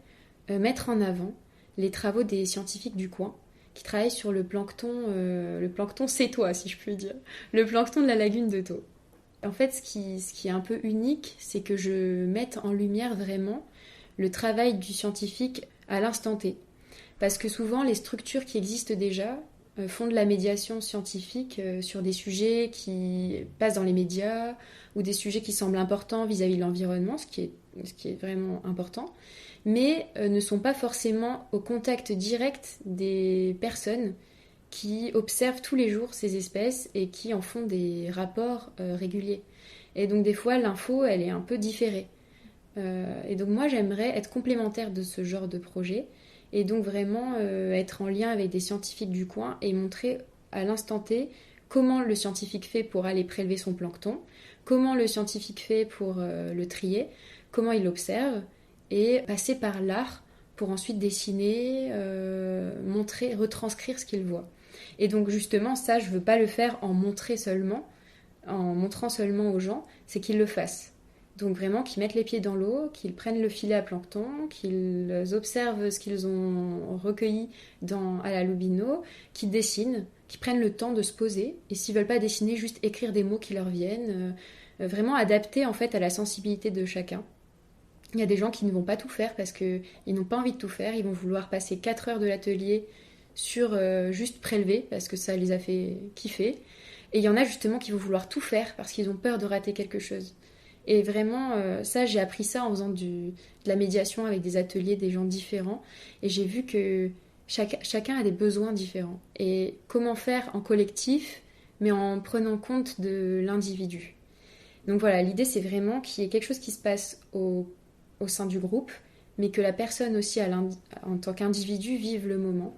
mettre en avant les travaux des scientifiques du coin qui travaillent sur le plancton cétois, si je puis dire, le plancton de la lagune de Thau. En fait, ce qui est un peu unique, c'est que je mette en lumière vraiment le travail du scientifique à l'instant T. Parce que souvent, les structures qui existent déjà font de la médiation scientifique sur des sujets qui passent dans les médias ou des sujets qui semblent importants vis-à-vis de l'environnement, ce qui est vraiment important, mais ne sont pas forcément au contact direct des personnes qui observent tous les jours ces espèces et qui en font des rapports réguliers. Et donc des fois, l'info, elle est un peu différée. Et donc moi, j'aimerais être complémentaire de ce genre de projet et donc vraiment être en lien avec des scientifiques du coin et montrer à l'instant T comment le scientifique fait pour aller prélever son plancton, comment le scientifique fait pour le trier, comment il l'observe, et passer par l'art pour ensuite dessiner, montrer, retranscrire ce qu'il voit. Et donc justement, ça, je veux pas le faire en montrant seulement aux gens, c'est qu'ils le fassent. Donc vraiment qu'ils mettent les pieds dans l'eau, qu'ils prennent le filet à plancton, qu'ils observent ce qu'ils ont recueilli à la Lubino, qu'ils dessinent, qu'ils prennent le temps de se poser, et s'ils veulent pas dessiner, juste écrire des mots qui leur viennent, vraiment adapter en fait à la sensibilité de chacun. Il y a des gens qui ne vont pas tout faire parce qu'ils n'ont pas envie de tout faire, ils vont vouloir passer 4 heures de l'atelier sur juste prélever parce que ça les a fait kiffer. Et il y en a justement qui vont vouloir tout faire parce qu'ils ont peur de rater quelque chose. Et vraiment, ça, j'ai appris ça en faisant de la médiation avec des ateliers, des gens différents. Et j'ai vu que chacun a des besoins différents. Et comment faire en collectif, mais en prenant compte de l'individu. Donc voilà, l'idée, c'est vraiment qu'il y ait quelque chose qui se passe au sein du groupe, mais que la personne aussi, en tant qu'individu, vive le moment.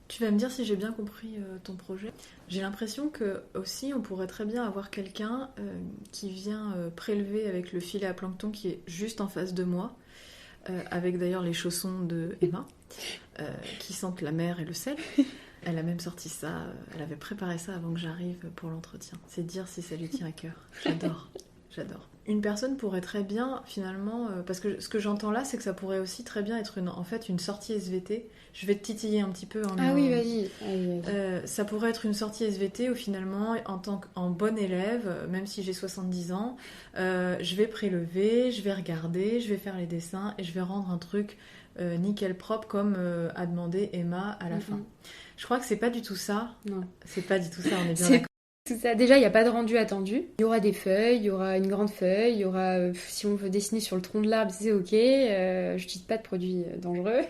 Tu vas me dire si j'ai bien compris ton projet. J'ai l'impression que aussi on pourrait très bien avoir quelqu'un qui vient prélever avec le filet à plancton qui est juste en face de moi, avec d'ailleurs les chaussons de Emma, qui sentent la mer et le sel. Elle a même sorti ça, elle avait préparé ça avant que j'arrive pour l'entretien. C'est dire si ça lui tient à cœur. J'adore. Une personne pourrait très bien, finalement, parce que ce que j'entends là, c'est que ça pourrait aussi très bien être une sortie SVT. Je vais te titiller un petit peu. Oui, vas-y. Ça pourrait être une sortie SVT où finalement, en bonne élève, même si j'ai 70 ans, je vais prélever, je vais regarder, je vais faire les dessins et je vais rendre un truc nickel propre comme a demandé Emma à la fin. Je crois que c'est pas du tout ça. Non. C'est pas du tout ça, on est bien d'accord. Tout ça. Déjà, il n'y a pas de rendu attendu. Il y aura des feuilles, il y aura une grande feuille, il y aura, si on veut dessiner sur le tronc de l'arbre, c'est ok. Je n'utilise pas de produits dangereux.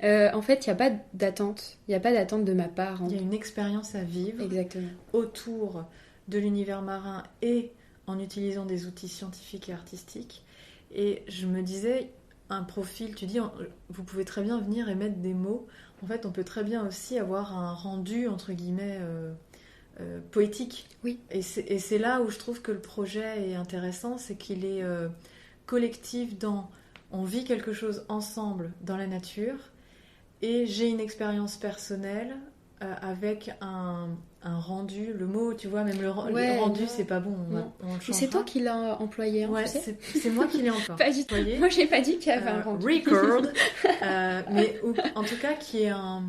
En fait, il n'y a pas d'attente. Il n'y a pas d'attente de ma part. Il y a une expérience à vivre. Exactement. Autour de l'univers marin et en utilisant des outils scientifiques et artistiques. Et je me disais, un profil, tu dis, vous pouvez très bien venir et mettre des mots. En fait, on peut très bien aussi avoir un rendu, entre guillemets... poétique. Oui. Et c'est là où je trouve que le projet est intéressant, c'est qu'il est collectif on vit quelque chose ensemble dans la nature et j'ai une expérience personnelle avec un rendu, le mot, tu vois, même le rendu, c'est pas bon, on le changera. C'est toi qui l'as employé, ouais, tu sais. c'est moi qui l'ai encore Pas du tout. Moi, j'ai pas dit qu'il y avait un rendu. Record, mais en tout cas qui est un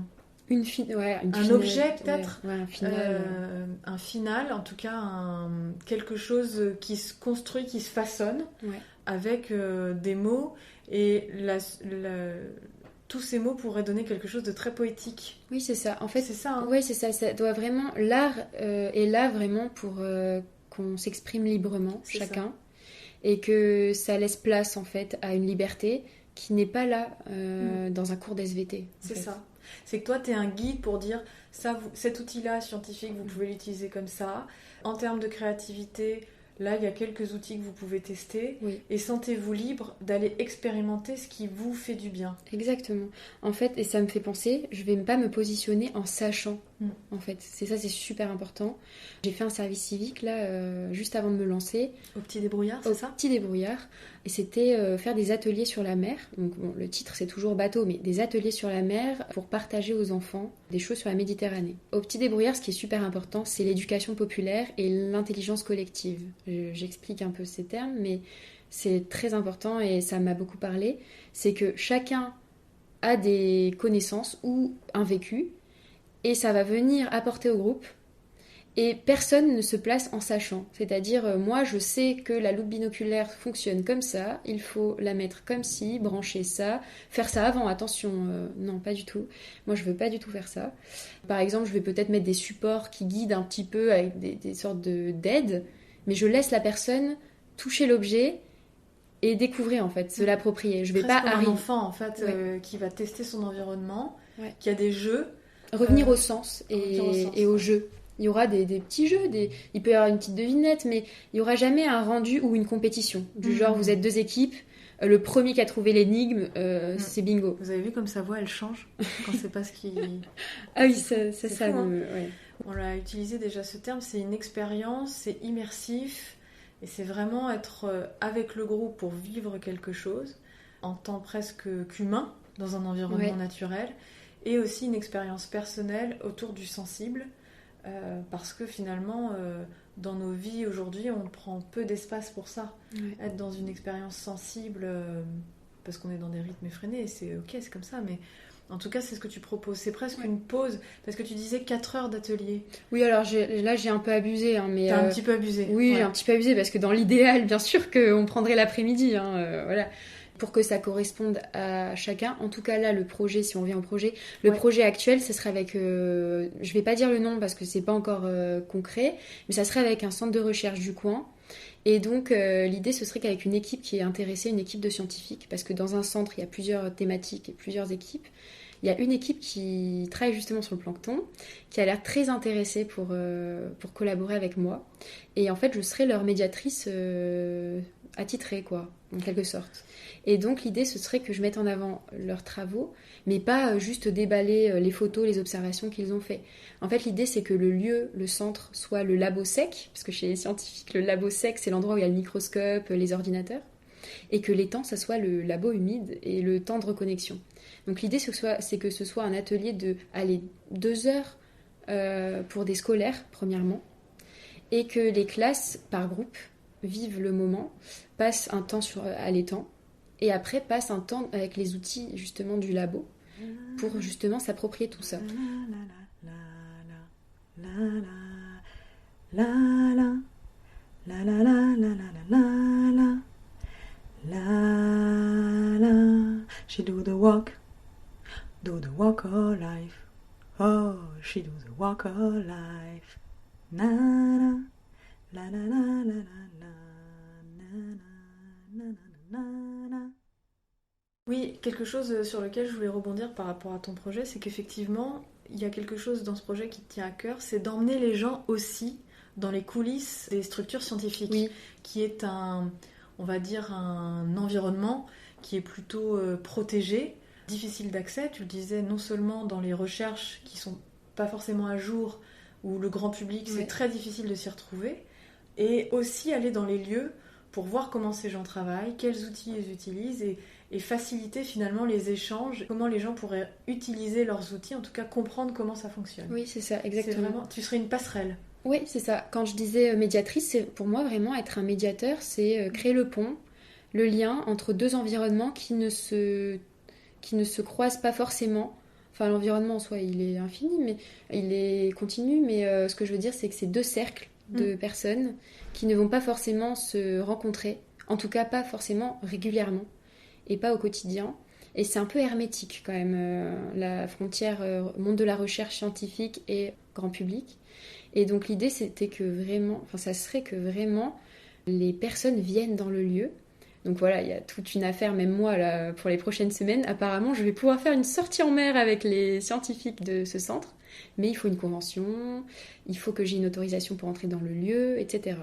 objet peut-être, un final. Un final, en tout cas quelque chose qui se construit, qui se façonne avec des mots et tous ces mots pourraient donner quelque chose de très poétique. Oui, c'est ça. En fait, c'est ça. Hein. Oui, c'est ça. Ça doit vraiment l'art est là vraiment pour qu'on s'exprime librement chacun ça. Et que ça laisse place en fait à une liberté qui n'est pas là dans un cours d'SVT. C'est ça. C'est que toi, tu es un guide pour dire cet outil-là scientifique, vous pouvez l'utiliser comme ça. En termes de créativité, là, il y a quelques outils que vous pouvez tester. Oui. Et sentez-vous libre d'aller expérimenter ce qui vous fait du bien. Exactement. En fait, et ça me fait penser, je vais pas me positionner en sachant. En fait, c'est super important. J'ai fait un service civique là, juste avant de me lancer. Au Petit Débrouillard, c'est ça ? Au Petit Débrouillard. Et c'était faire des ateliers sur la mer. Donc bon, le titre c'est toujours bateau, mais des ateliers sur la mer pour partager aux enfants des choses sur la Méditerranée. Au Petit Débrouillard, ce qui est super important, c'est l'éducation populaire et l'intelligence collective. J'explique un peu ces termes, mais c'est très important et ça m'a beaucoup parlé. C'est que chacun a des connaissances ou un vécu et ça va venir apporter au groupe. Et personne ne se place en sachant. C'est-à-dire, moi, je sais que la loupe binoculaire fonctionne comme ça, il faut la mettre comme ci, brancher ça, faire ça avant, attention, non, pas du tout. Moi, je veux pas du tout faire ça. Par exemple, je vais peut-être mettre des supports qui guident un petit peu avec des sortes d'aides, mais je laisse la personne toucher l'objet et découvrir, en fait, se l'approprier. Je vais Presque pas comme un arriver. enfant, en fait, Ouais. qui va tester son environnement, Ouais. qui a des jeux. Revenir au sens revenir au sens, et au ouais. jeu. Il y aura des petits jeux, il peut y avoir une petite devinette, mais il n'y aura jamais un rendu ou une compétition. Du genre, vous êtes 2 équipes, le premier qui a trouvé l'énigme, c'est bingo. Vous avez vu comme sa voix, elle change quand c'est pas ce qui... Ah oui, c'est c'est ça. fou, hein. Ouais. On l'a utilisé déjà ce terme, c'est une expérience, c'est immersif, et c'est vraiment être avec le groupe pour vivre quelque chose, en tant presque qu'humain, dans un environnement naturel, et aussi une expérience personnelle autour du sensible, parce que finalement, dans nos vies aujourd'hui, on prend peu d'espace pour ça. Ouais. Être dans une expérience sensible, parce qu'on est dans des rythmes effrénés, c'est ok, c'est comme ça, mais en tout cas, c'est ce que tu proposes. C'est presque une pause, parce que tu disais 4 heures d'atelier. Oui, alors là, j'ai un peu abusé. Hein, mais, T'as un petit peu abusé. Oui, Ouais. j'ai un petit peu abusé, parce que dans l'idéal, bien sûr qu'on prendrait l'après-midi. Hein, voilà. Pour que ça corresponde à chacun. En tout cas, là, le projet, si on vient au projet, le projet actuel, ce serait avec... je vais pas dire le nom parce que c'est pas encore concret, mais ça serait avec un centre de recherche du coin. Et donc, l'idée, ce serait qu'avec une équipe qui est intéressée, une équipe de scientifiques, parce que dans un centre, il y a plusieurs thématiques et plusieurs équipes. Il y a une équipe qui travaille justement sur le plancton, qui a l'air très intéressée pour collaborer avec moi. Et en fait, je serai leur médiatrice attitrée, quoi, en quelque sorte. Et donc, l'idée, ce serait que je mette en avant leurs travaux, mais pas juste déballer les photos, les observations qu'ils ont fait. En fait, l'idée, c'est que le lieu, le centre, soit le labo sec, parce que chez les scientifiques, le labo sec, c'est l'endroit où il y a le microscope, les ordinateurs, et que l'étang, ça soit le labo humide et le temps de reconnexion. Donc, l'idée, c'est que ce soit un atelier de 2 heures pour des scolaires, premièrement, et que les classes, par groupe, vivent le moment, passent un temps à l'étang, et après passent un temps avec les outils justement du labo pour justement s'approprier tout ça. She do the walk of life. Oh, she do the walk of life. Na na la la la la la na na na na. Oui, quelque chose sur lequel je voulais rebondir par rapport à ton projet, c'est qu'effectivement, il y a quelque chose dans ce projet qui te tient à cœur, c'est d'emmener les gens aussi dans les coulisses des structures scientifiques, qui est on va dire, un environnement qui est plutôt protégé, difficile d'accès, tu le disais, non seulement dans les recherches qui sont pas forcément à jour, où le grand public, c'est très difficile de s'y retrouver, et aussi aller dans les lieux pour voir comment ces gens travaillent, quels outils ils utilisent, et faciliter finalement les échanges, comment les gens pourraient utiliser leurs outils, en tout cas comprendre comment ça fonctionne. Oui, c'est ça, exactement. Tu serais une passerelle. Oui, c'est ça. Quand je disais médiatrice, c'est pour moi vraiment être un médiateur, c'est créer le pont, le lien entre 2 environnements qui ne se croisent pas forcément. Enfin, l'environnement en soi, il est infini, mais il est continu, mais ce que je veux dire, c'est que c'est 2 cercles de personnes qui ne vont pas forcément se rencontrer, en tout cas pas forcément régulièrement, et pas au quotidien. Et c'est un peu hermétique quand même, la frontière monde de la recherche scientifique et grand public. Et donc l'idée, c'était que vraiment, ça serait que vraiment les personnes viennent dans le lieu. Donc voilà, il y a toute une affaire, même moi, là, pour les prochaines semaines. Apparemment, je vais pouvoir faire une sortie en mer avec les scientifiques de ce centre. Mais il faut une convention, il faut que j'ai une autorisation pour entrer dans le lieu, etc.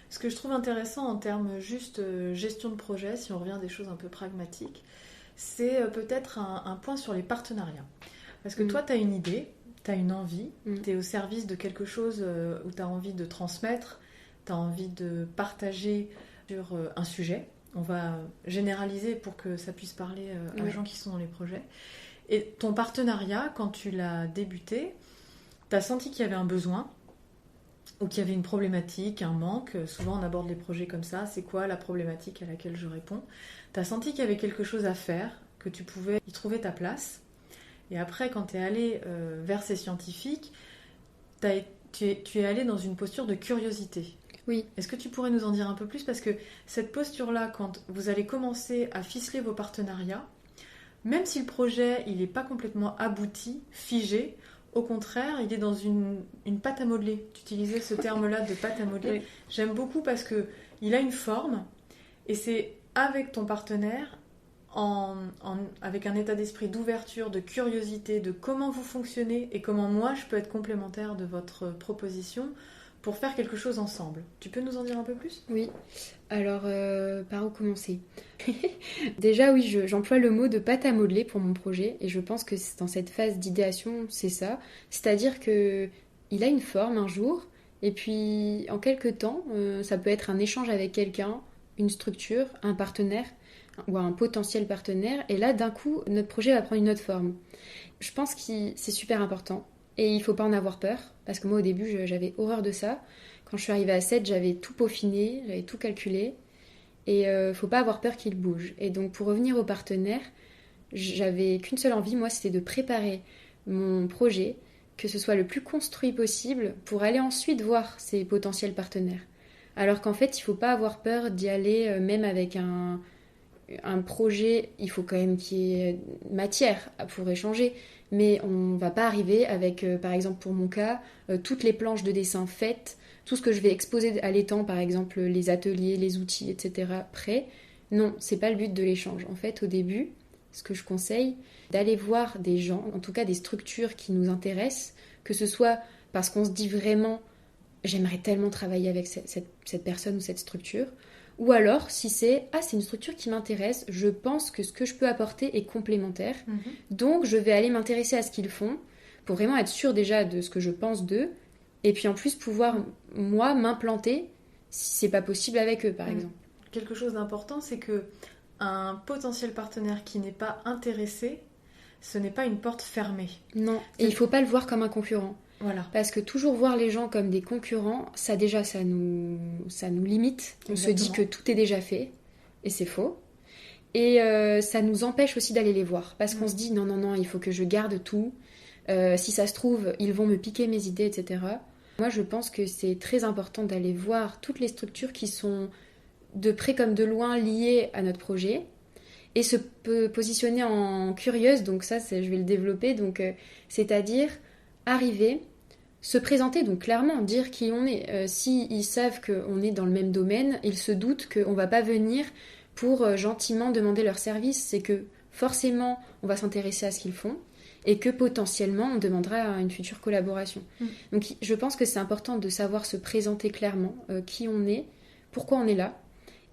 Ce que je trouve intéressant en termes juste gestion de projet, si on revient à des choses un peu pragmatiques, c'est peut-être un point sur les partenariats. Parce que toi, tu as une idée, tu as une envie, tu es au service de quelque chose où tu as envie de transmettre, tu as envie de partager sur un sujet. On va généraliser pour que ça puisse parler aux gens qui sont dans les projets. Et ton partenariat, quand tu l'as débuté, tu as senti qu'il y avait un besoin ou qu'il y avait une problématique, un manque. Souvent, on aborde les projets comme ça. C'est quoi la problématique à laquelle je réponds ? Tu as senti qu'il y avait quelque chose à faire, que tu pouvais y trouver ta place. Et après, quand tu es allé vers ces scientifiques, tu es allé dans une posture de curiosité. Oui. Est-ce que tu pourrais nous en dire un peu plus? Parce que cette posture-là, quand vous allez commencer à ficeler vos partenariats, même si le projet il n'est pas complètement abouti, figé, au contraire, il est dans une pâte à modeler. Tu utilisais ce terme-là de pâte à modeler. Oui. J'aime beaucoup parce qu'il a une forme et c'est avec ton partenaire, avec un état d'esprit d'ouverture, de curiosité, de comment vous fonctionnez et comment moi je peux être complémentaire de votre proposition pour faire quelque chose ensemble. Tu peux nous en dire un peu plus? Oui. Alors, par où commencer? Déjà, oui, j'emploie le mot de pâte à modeler pour mon projet et je pense que dans cette phase d'idéation, c'est ça. C'est-à-dire que il a une forme un jour et puis en quelques temps, ça peut être un échange avec quelqu'un, une structure, un partenaire ou un potentiel partenaire et là, d'un coup, notre projet va prendre une autre forme. Je pense que c'est super important. Et il ne faut pas en avoir peur, parce que moi au début j'avais horreur de ça. Quand je suis arrivée à 7, j'avais tout peaufiné, j'avais tout calculé. Et il ne faut pas avoir peur qu'il bouge. Et donc pour revenir au partenaire, j'avais qu'une seule envie, moi, c'était de préparer mon projet, que ce soit le plus construit possible, pour aller ensuite voir ses potentiels partenaires. Alors qu'en fait, il ne faut pas avoir peur d'y aller, même avec un projet, il faut quand même qu'il y ait matière pour échanger. Mais on ne va pas arriver avec, par exemple pour mon cas, toutes les planches de dessin faites, tout ce que je vais exposer à l'étang, par exemple les ateliers, les outils, etc. prêts. Non, c'est pas le but de l'échange. En fait, au début, ce que je conseille, d'aller voir des gens, en tout cas des structures qui nous intéressent, que ce soit parce qu'on se dit vraiment « j'aimerais tellement travailler avec cette personne ou cette structure », ou alors, si c'est une structure qui m'intéresse, je pense que ce que je peux apporter est complémentaire. Donc, je vais aller m'intéresser à ce qu'ils font pour vraiment être sûre déjà de ce que je pense d'eux. Et puis en plus, pouvoir, moi, m'implanter si c'est pas possible avec eux, par exemple. Quelque chose d'important, c'est que un potentiel partenaire qui n'est pas intéressé, ce n'est pas une porte fermée. Non, et il faut pas le voir comme un concurrent. Voilà. Parce que toujours voir les gens comme des concurrents, ça déjà, ça nous limite. On se dit que tout est déjà fait, et c'est faux. Et ça nous empêche aussi d'aller les voir. Parce qu'on se dit, non, il faut que je garde tout. Si ça se trouve, ils vont me piquer mes idées, etc. Moi, je pense que c'est très important d'aller voir toutes les structures qui sont de près comme de loin liées à notre projet. Et se positionner en curieuse, donc ça, je vais le développer. Donc, c'est-à-dire arriver, se présenter, donc clairement, dire qui on est. S'ils savent qu'on est dans le même domaine, ils se doutent qu'on ne va pas venir pour gentiment demander leur service. C'est que forcément, on va s'intéresser à ce qu'ils font et que potentiellement, on demandera une future collaboration. Donc je pense que c'est important de savoir se présenter clairement qui on est, pourquoi on est là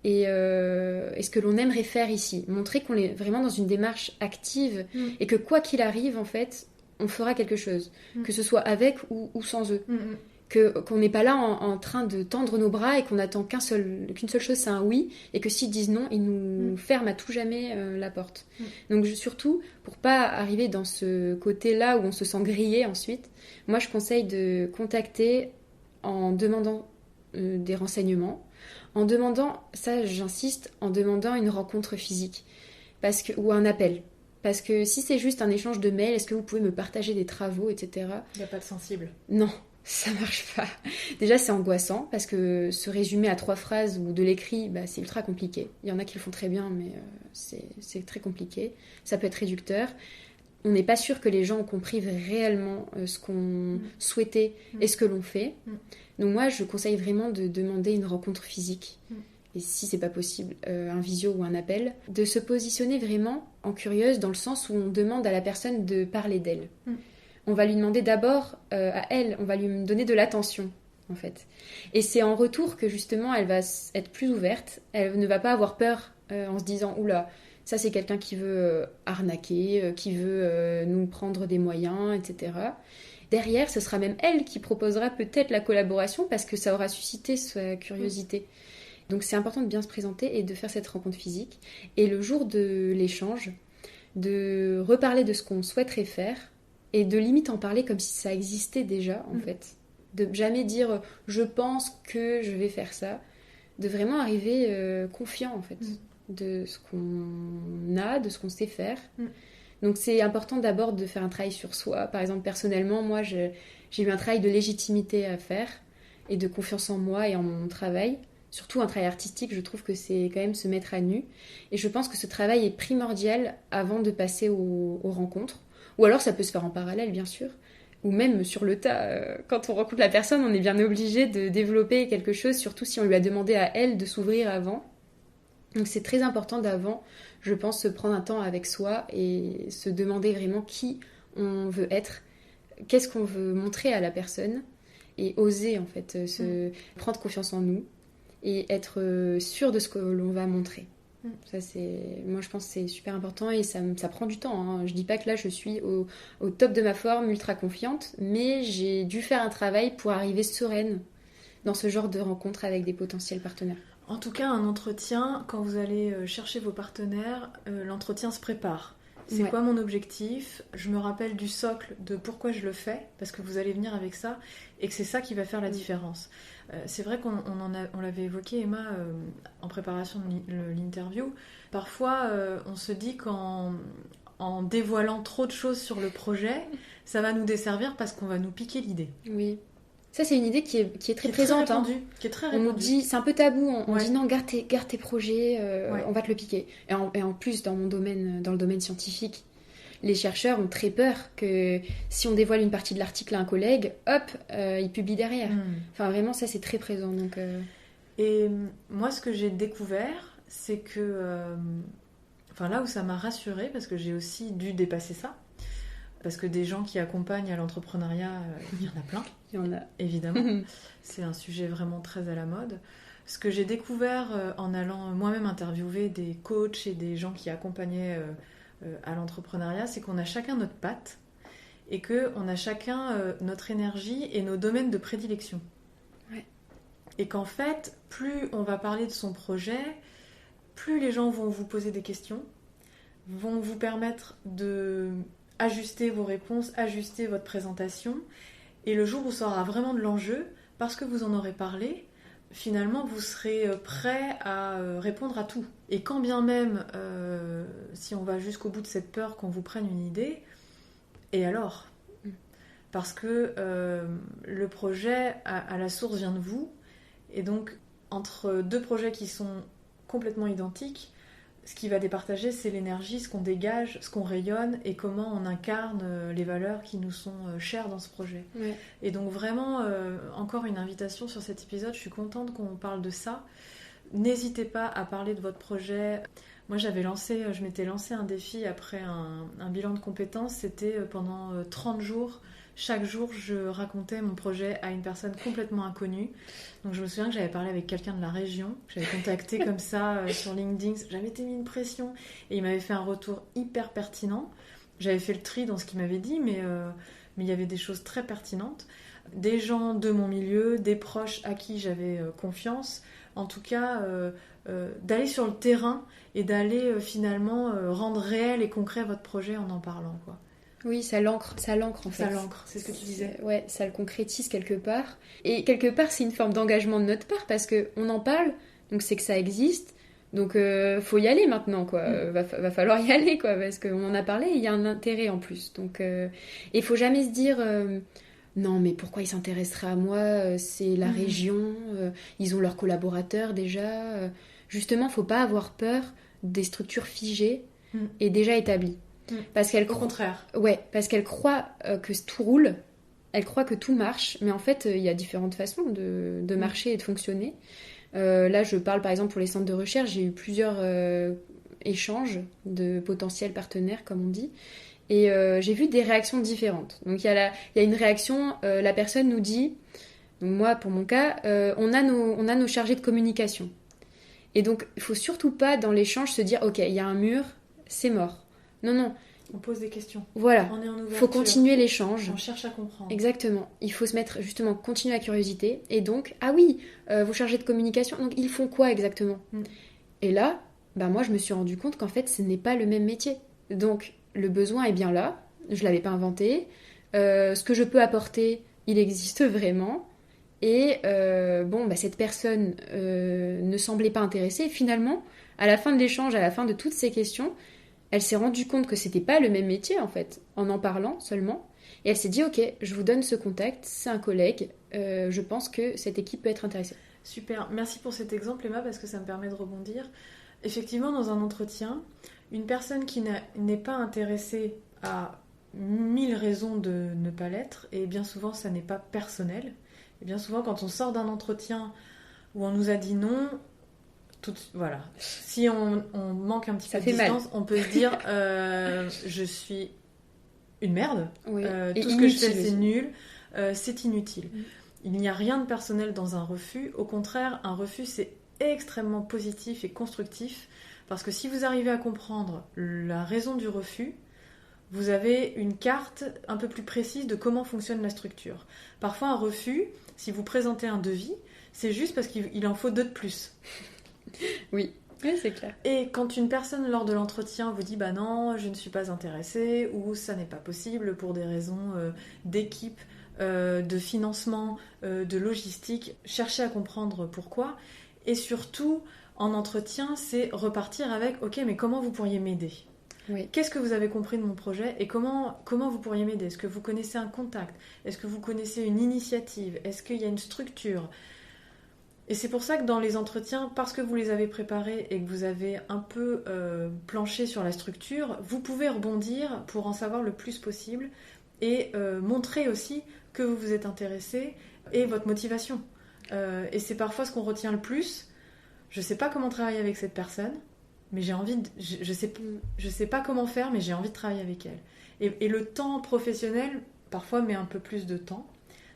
et ce que l'on aimerait faire ici. Montrer qu'on est vraiment dans une démarche active et que quoi qu'il arrive, en fait, on fera quelque chose, que ce soit avec ou sans eux. Qu'on n'est pas là en train de tendre nos bras et qu'on attend qu'une seule chose, c'est un oui, et que s'ils disent non, ils nous ferment à tout jamais la porte. Donc surtout, pour pas arriver dans ce côté-là où on se sent grillé ensuite, moi je conseille de contacter en demandant des renseignements, en demandant, ça j'insiste, en demandant une rencontre physique ou un appel. Parce que si c'est juste un échange de mails, est-ce que vous pouvez me partager des travaux, etc. Il n'y a pas de sensible. Non, ça marche pas. Déjà, c'est angoissant parce que se résumer à 3 phrases ou de l'écrit, c'est ultra compliqué. Il y en a qui le font très bien, mais c'est très compliqué. Ça peut être réducteur. On n'est pas sûr que les gens ont compris réellement ce qu'on souhaitait et ce que l'on fait. Donc moi, je conseille vraiment de demander une rencontre physique. Et si c'est pas possible, un visio ou un appel, de se positionner vraiment en curieuse dans le sens où on demande à la personne de parler d'elle. On va lui demander d'abord à elle, on va lui donner de l'attention, en fait. Et c'est en retour que justement, elle va être plus ouverte, elle ne va pas avoir peur en se disant « Oula, ça c'est quelqu'un qui veut arnaquer, qui veut nous prendre des moyens, etc. » Derrière, ce sera même elle qui proposera peut-être la collaboration parce que ça aura suscité sa curiosité. Donc c'est important de bien se présenter et de faire cette rencontre physique. Et le jour de l'échange, de reparler de ce qu'on souhaiterait faire et de limite en parler comme si ça existait déjà, en fait. De jamais dire « je pense que je vais faire ça ». De vraiment arriver confiant, en fait, de ce qu'on a, de ce qu'on sait faire. Donc c'est important d'abord de faire un travail sur soi. Par exemple, personnellement, moi, j'ai eu un travail de légitimité à faire et de confiance en moi et en mon travail. Surtout un travail artistique, je trouve que c'est quand même se mettre à nu. Et je pense que ce travail est primordial avant de passer aux rencontres. Ou alors ça peut se faire en parallèle, bien sûr. Ou même sur le tas. Quand on rencontre la personne, on est bien obligé de développer quelque chose, surtout si on lui a demandé à elle de s'ouvrir avant. Donc c'est très important d'avant, je pense, se prendre un temps avec soi et se demander vraiment qui on veut être, qu'est-ce qu'on veut montrer à la personne, et oser en fait prendre confiance en nous et être sûr de ce que l'on va montrer. Ça, moi je pense que c'est super important et ça prend du temps, hein. Je dis pas que là je suis au top de ma forme, ultra confiante, mais j'ai dû faire un travail pour arriver sereine dans ce genre de rencontre avec des potentiels partenaires. En tout cas, un entretien, quand vous allez chercher vos partenaires, l'entretien se prépare. C'est quoi mon objectif ? Je me rappelle du socle de pourquoi je le fais, parce que vous allez venir avec ça, et que c'est ça qui va faire la différence. C'est vrai on l'avait évoqué, Emma, en préparation de l'interview. Parfois, on se dit qu'en dévoilant trop de choses sur le projet, ça va nous desservir parce qu'on va nous piquer l'idée. Oui. Ça, c'est une idée qui est très présente. Qui est très répandue. On nous dit, c'est un peu tabou, on dit non, garde tes projets, on va te le piquer. Et en plus, dans le domaine scientifique, les chercheurs ont très peur que si on dévoile une partie de l'article à un collègue, hop, il publie derrière. Enfin, vraiment, ça, c'est très présent. Donc, Et moi, ce que j'ai découvert, c'est que... là où ça m'a rassurée, parce que j'ai aussi dû dépasser ça, parce que des gens qui accompagnent à l'entrepreneuriat, il y en a plein. Il y en a. Évidemment. C'est un sujet vraiment très à la mode. Ce que j'ai découvert en allant moi-même interviewer des coachs et des gens qui accompagnaient à l'entrepreneuriat, c'est qu'on a chacun notre patte et qu'on a chacun notre énergie et nos domaines de prédilection. Ouais. Et qu'en fait, plus on va parler de son projet, plus les gens vont vous poser des questions, vont vous permettre de... ajuster vos réponses, ajuster votre présentation. Et le jour où ça aura vraiment de l'enjeu, parce que vous en aurez parlé, finalement, vous serez prêt à répondre à tout. Et quand bien même, si on va jusqu'au bout de cette peur qu'on vous prenne une idée, et alors ? Parce que le projet, à la source, vient de vous. Et donc, entre deux projets qui sont complètement identiques, ce qui va départager, c'est l'énergie, ce qu'on dégage, ce qu'on rayonne et comment on incarne les valeurs qui nous sont chères dans ce projet. Ouais. Et donc vraiment, encore une invitation sur cet épisode, je suis contente qu'on parle de ça. N'hésitez pas à parler de votre projet. Moi, je m'étais lancé un défi après un bilan de compétences, c'était pendant 30 jours. Chaque jour, je racontais mon projet à une personne complètement inconnue. Donc, je me souviens que j'avais parlé avec quelqu'un de la région. J'avais contacté comme ça sur LinkedIn. J'avais été mis une pression. Et il m'avait fait un retour hyper pertinent. J'avais fait le tri dans ce qu'il m'avait dit, mais il y avait des choses très pertinentes. Des gens de mon milieu, des proches à qui j'avais confiance. En tout cas, d'aller sur le terrain et d'aller finalement rendre réel et concret votre projet en parlant, quoi. Oui, ça l'ancre en fait. Ça l'ancre, c'est ce que tu disais. Ouais, ça le concrétise quelque part. Et quelque part, c'est une forme d'engagement de notre part parce qu'on en parle, donc c'est que ça existe. Donc, faut y aller maintenant, quoi. Va falloir y aller, quoi, parce qu'on en a parlé et il y a un intérêt en plus. Donc, il faut jamais se dire... non, mais pourquoi ils s'intéresseraient à moi ? C'est la région, ils ont leurs collaborateurs déjà. Justement, faut pas avoir peur des structures figées et déjà établies. Parce qu'elle Au contraire. Ouais, parce qu'elle croit que tout roule, elle croit que tout marche, mais en fait, il y a différentes façons de marcher et de fonctionner. Là, je parle par exemple pour les centres de recherche, j'ai eu plusieurs échanges de potentiels partenaires, comme on dit, et j'ai vu des réactions différentes. Donc il y a une réaction, la personne nous dit, donc moi pour mon cas, on a nos chargés de communication. Et donc il faut surtout pas dans l'échange se dire ok, il y a un mur, c'est mort. Non. On pose des questions. Voilà. On est en ouverture. Faut continuer l'échange. On cherche à comprendre. Exactement. Il faut se mettre justement, continuer la curiosité. Et donc, ah oui, vos chargés de communication, donc ils font quoi exactement ? Et là, moi je me suis rendu compte qu'en fait ce n'est pas le même métier. Donc le besoin est bien là. Je l'avais pas inventé. Ce que je peux apporter, il existe vraiment. Et cette personne ne semblait pas intéressée. Et finalement, à la fin de l'échange, à la fin de toutes ces questions, elle s'est rendue compte que c'était pas le même métier en fait, en parlant seulement. Et elle s'est dit, ok, je vous donne ce contact, c'est un collègue, je pense que cette équipe peut être intéressée. Super, merci pour cet exemple Emma, parce que ça me permet de rebondir. Effectivement, dans un entretien, une personne qui n'est pas intéressée a 1000 raisons de ne pas l'être, et bien souvent ça n'est pas personnel. Et bien souvent quand on sort d'un entretien où on nous a dit non, voilà, si on manque un petit peu de distance, on peut se dire je suis une merde, Oui. tout ce que je fais c'est nul, c'est inutile. Il n'y a rien de personnel dans un refus, au contraire, un refus c'est extrêmement positif et constructif, parce que si vous arrivez à comprendre la raison du refus, vous avez une carte un peu plus précise de comment fonctionne la structure. Parfois un refus, si vous présentez un devis, c'est juste parce qu'il en faut 2 de plus. Oui, c'est clair. Et quand une personne lors de l'entretien vous dit « bah non, je ne suis pas intéressée » ou « ça n'est pas possible pour des raisons d'équipe, de financement, de logistique », cherchez à comprendre pourquoi. Et surtout, en entretien, c'est repartir avec « ok, mais comment vous pourriez m'aider ?» Oui. Qu'est-ce que vous avez compris de mon projet et comment vous pourriez m'aider? Est-ce que vous connaissez un contact? Est-ce que vous connaissez une initiative? Est-ce qu'il y a une structure? Et c'est pour ça que dans les entretiens, parce que vous les avez préparés et que vous avez un peu planché sur la structure, vous pouvez rebondir pour en savoir le plus possible et montrer aussi que vous vous êtes intéressé et votre motivation. Et c'est parfois ce qu'on retient le plus. Je ne sais pas comment travailler avec cette personne, mais j'ai envie de... Je sais pas comment faire, mais j'ai envie de travailler avec elle. Et le temps professionnel, parfois, met un peu plus de temps.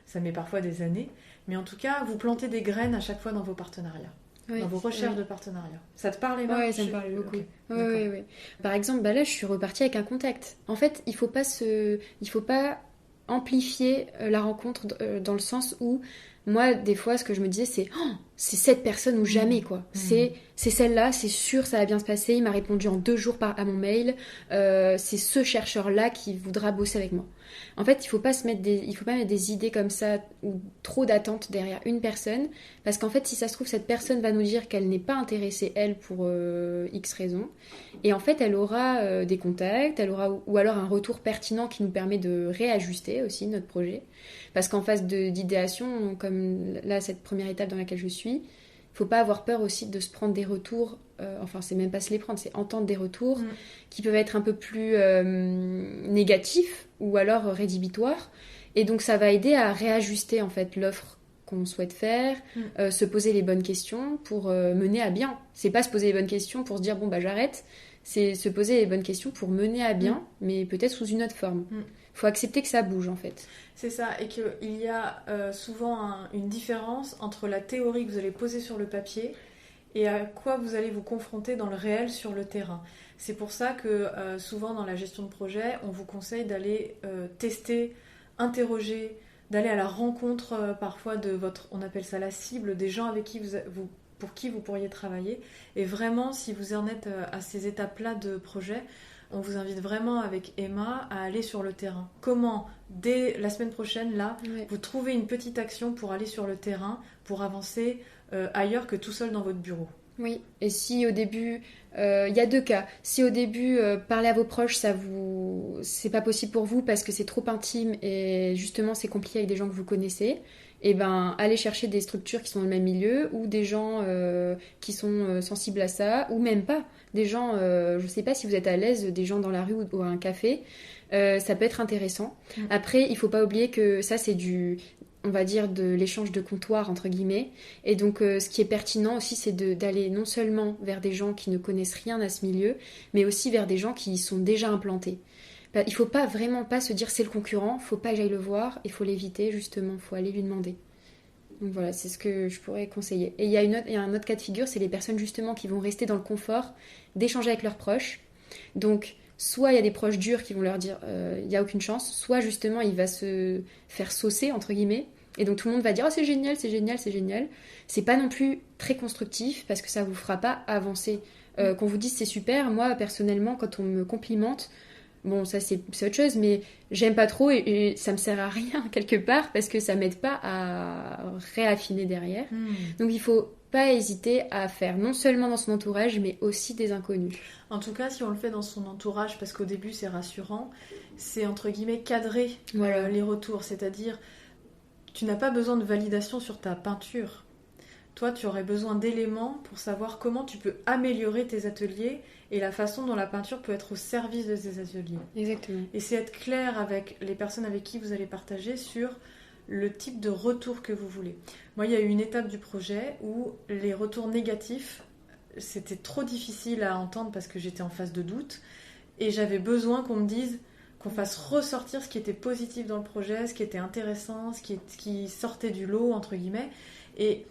Ça met parfois des années. Mais en tout cas, vous plantez des graines à chaque fois dans vos partenariats. Dans vos recherches de partenariats. Ça te parle, Emma? Oui, ça me parle beaucoup. Okay. Oui. Par exemple, là, je suis repartie avec un contact. En fait, il faut pas amplifier la rencontre dans le sens où, moi, des fois, ce que je me disais, c'est cette personne ou jamais, quoi. C'est celle-là, c'est sûr, ça va bien se passer. Il m'a répondu en 2 jours à mon mail. C'est ce chercheur-là qui voudra bosser avec moi. En fait, il faut pas mettre des idées comme ça ou trop d'attentes derrière une personne, parce qu'en fait, si ça se trouve, cette personne va nous dire qu'elle n'est pas intéressée, elle, pour X raisons, et en fait, elle aura des contacts, ou alors un retour pertinent qui nous permet de réajuster aussi notre projet, parce qu'en phase d'idéation, comme là, cette première étape dans laquelle je suis, il faut pas avoir peur aussi de se prendre des retours, enfin c'est même pas se les prendre, c'est entendre des retours qui peuvent être un peu plus négatifs ou alors rédhibitoires, et donc ça va aider à réajuster en fait l'offre qu'on souhaite faire, se poser les bonnes questions pour mener à bien. C'est pas se poser les bonnes questions pour se dire bon bah j'arrête, c'est se poser les bonnes questions pour mener à bien, mais peut-être sous une autre forme. Faut accepter que ça bouge en fait. C'est ça, et qu'il y a souvent une différence entre la théorie que vous allez poser sur le papier et à quoi vous allez vous confronter dans le réel sur le terrain. C'est pour ça que souvent dans la gestion de projet, on vous conseille d'aller tester, interroger, d'aller à la rencontre parfois de votre, on appelle ça la cible, des gens avec qui pour qui vous pourriez travailler. Et vraiment, si vous en êtes à ces étapes-là de projet, on vous invite vraiment avec Emma à aller sur le terrain. Comment, dès la semaine prochaine, là, vous trouvez une petite action pour aller sur le terrain, pour avancer ailleurs que tout seul dans votre bureau. Oui, et si au début, il y a 2 cas. Si au début, parler à vos proches, c'est pas possible pour vous parce que c'est trop intime et justement c'est compliqué avec des gens que vous connaissez, et ben allez chercher des structures qui sont dans le même milieu ou des gens qui sont sensibles à ça, ou même pas. Des gens, je sais pas si vous êtes à l'aise, des gens dans la rue ou à un café, ça peut être intéressant. Après, il faut pas oublier que ça c'est on va dire de l'échange de comptoir entre guillemets, et donc ce qui est pertinent aussi c'est d'aller non seulement vers des gens qui ne connaissent rien à ce milieu, mais aussi vers des gens qui y sont déjà implantés. Il faut vraiment pas se dire c'est le concurrent, faut pas que j'aille le voir, il faut l'éviter justement, faut aller lui demander. Donc voilà, c'est ce que je pourrais conseiller. Et il y a un autre cas de figure, c'est les personnes justement qui vont rester dans le confort d'échanger avec leurs proches. Donc soit il y a des proches durs qui vont leur dire il n'y a aucune chance, soit justement il va se faire saucer entre guillemets, et donc tout le monde va dire oh c'est génial, c'est génial, c'est génial. C'est pas non plus très constructif parce que ça vous fera pas avancer. Qu'on vous dise c'est super, moi personnellement quand on me complimente, bon ça c'est autre chose, mais j'aime pas trop et ça me sert à rien quelque part parce que ça m'aide pas à réaffiner derrière. Donc il faut pas hésiter à faire non seulement dans son entourage, mais aussi des inconnus. En tout cas, si on le fait dans son entourage, parce qu'au début c'est rassurant, c'est entre guillemets cadrer les retours. C'est-à-dire, tu n'as pas besoin de validation sur ta peinture. Toi, tu aurais besoin d'éléments pour savoir comment tu peux améliorer tes ateliers et la façon dont la peinture peut être au service de tes ateliers. Exactement. Et c'est être clair avec les personnes avec qui vous allez partager sur le type de retour que vous voulez. Moi, il y a eu une étape du projet où les retours négatifs, c'était trop difficile à entendre parce que j'étais en phase de doute et j'avais besoin qu'on me dise, qu'on fasse ressortir ce qui était positif dans le projet, ce qui était intéressant, ce qui sortait du lot, entre guillemets. Et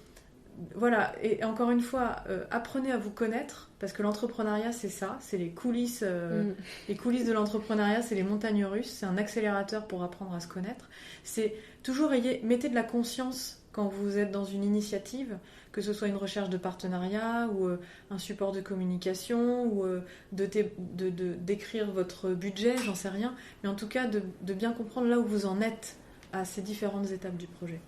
voilà, et encore une fois, apprenez à vous connaître, parce que l'entrepreneuriat, c'est ça, c'est les coulisses de l'entrepreneuriat, c'est les montagnes russes, c'est un accélérateur pour apprendre à se connaître. C'est toujours mettez de la conscience quand vous êtes dans une initiative, que ce soit une recherche de partenariat ou un support de communication ou d'écrire votre budget, j'en sais rien, mais en tout cas de bien comprendre là où vous en êtes à ces différentes étapes du projet.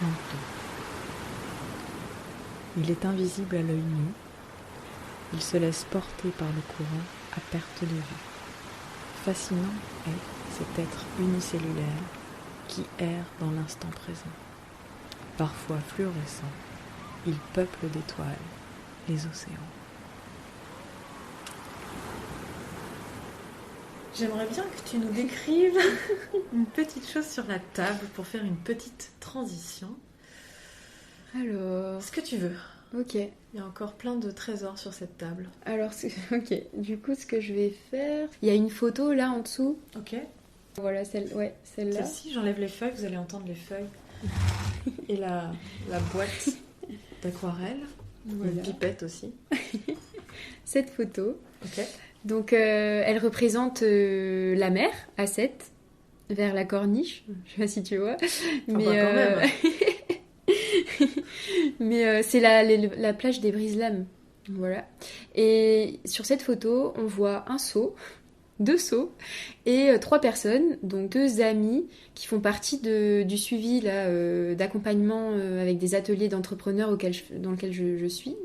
Plancton. Il est invisible à l'œil nu. Il se laisse porter par le courant à perte de vue. Fascinant est cet être unicellulaire qui erre dans l'instant présent. Parfois fluorescent, il peuple d'étoiles les océans. J'aimerais bien que tu nous décrives une petite chose sur la table pour faire une petite transition. Alors, Ce que tu veux. ok. Il y a encore plein de trésors sur cette table. Alors, ok. Du coup, ce que je vais faire... Il y a une photo là en dessous. Ok. Voilà, celle-là. Celle-ci, j'enlève les feuilles, vous allez entendre les feuilles. Et la boîte d'aquarelle. Voilà. Une pipette aussi. Cette photo. Ok. Donc, elle représente la mer à 7, vers la corniche. Je sais pas si tu vois. Mais, bah, quand même. Mais c'est la plage des Brise-Lames. Voilà. Et sur cette photo, on voit un seau, 2 seaux, et 3 personnes, donc 2 amis qui font partie du suivi là, d'accompagnement avec des ateliers d'entrepreneurs dans lesquels je suis.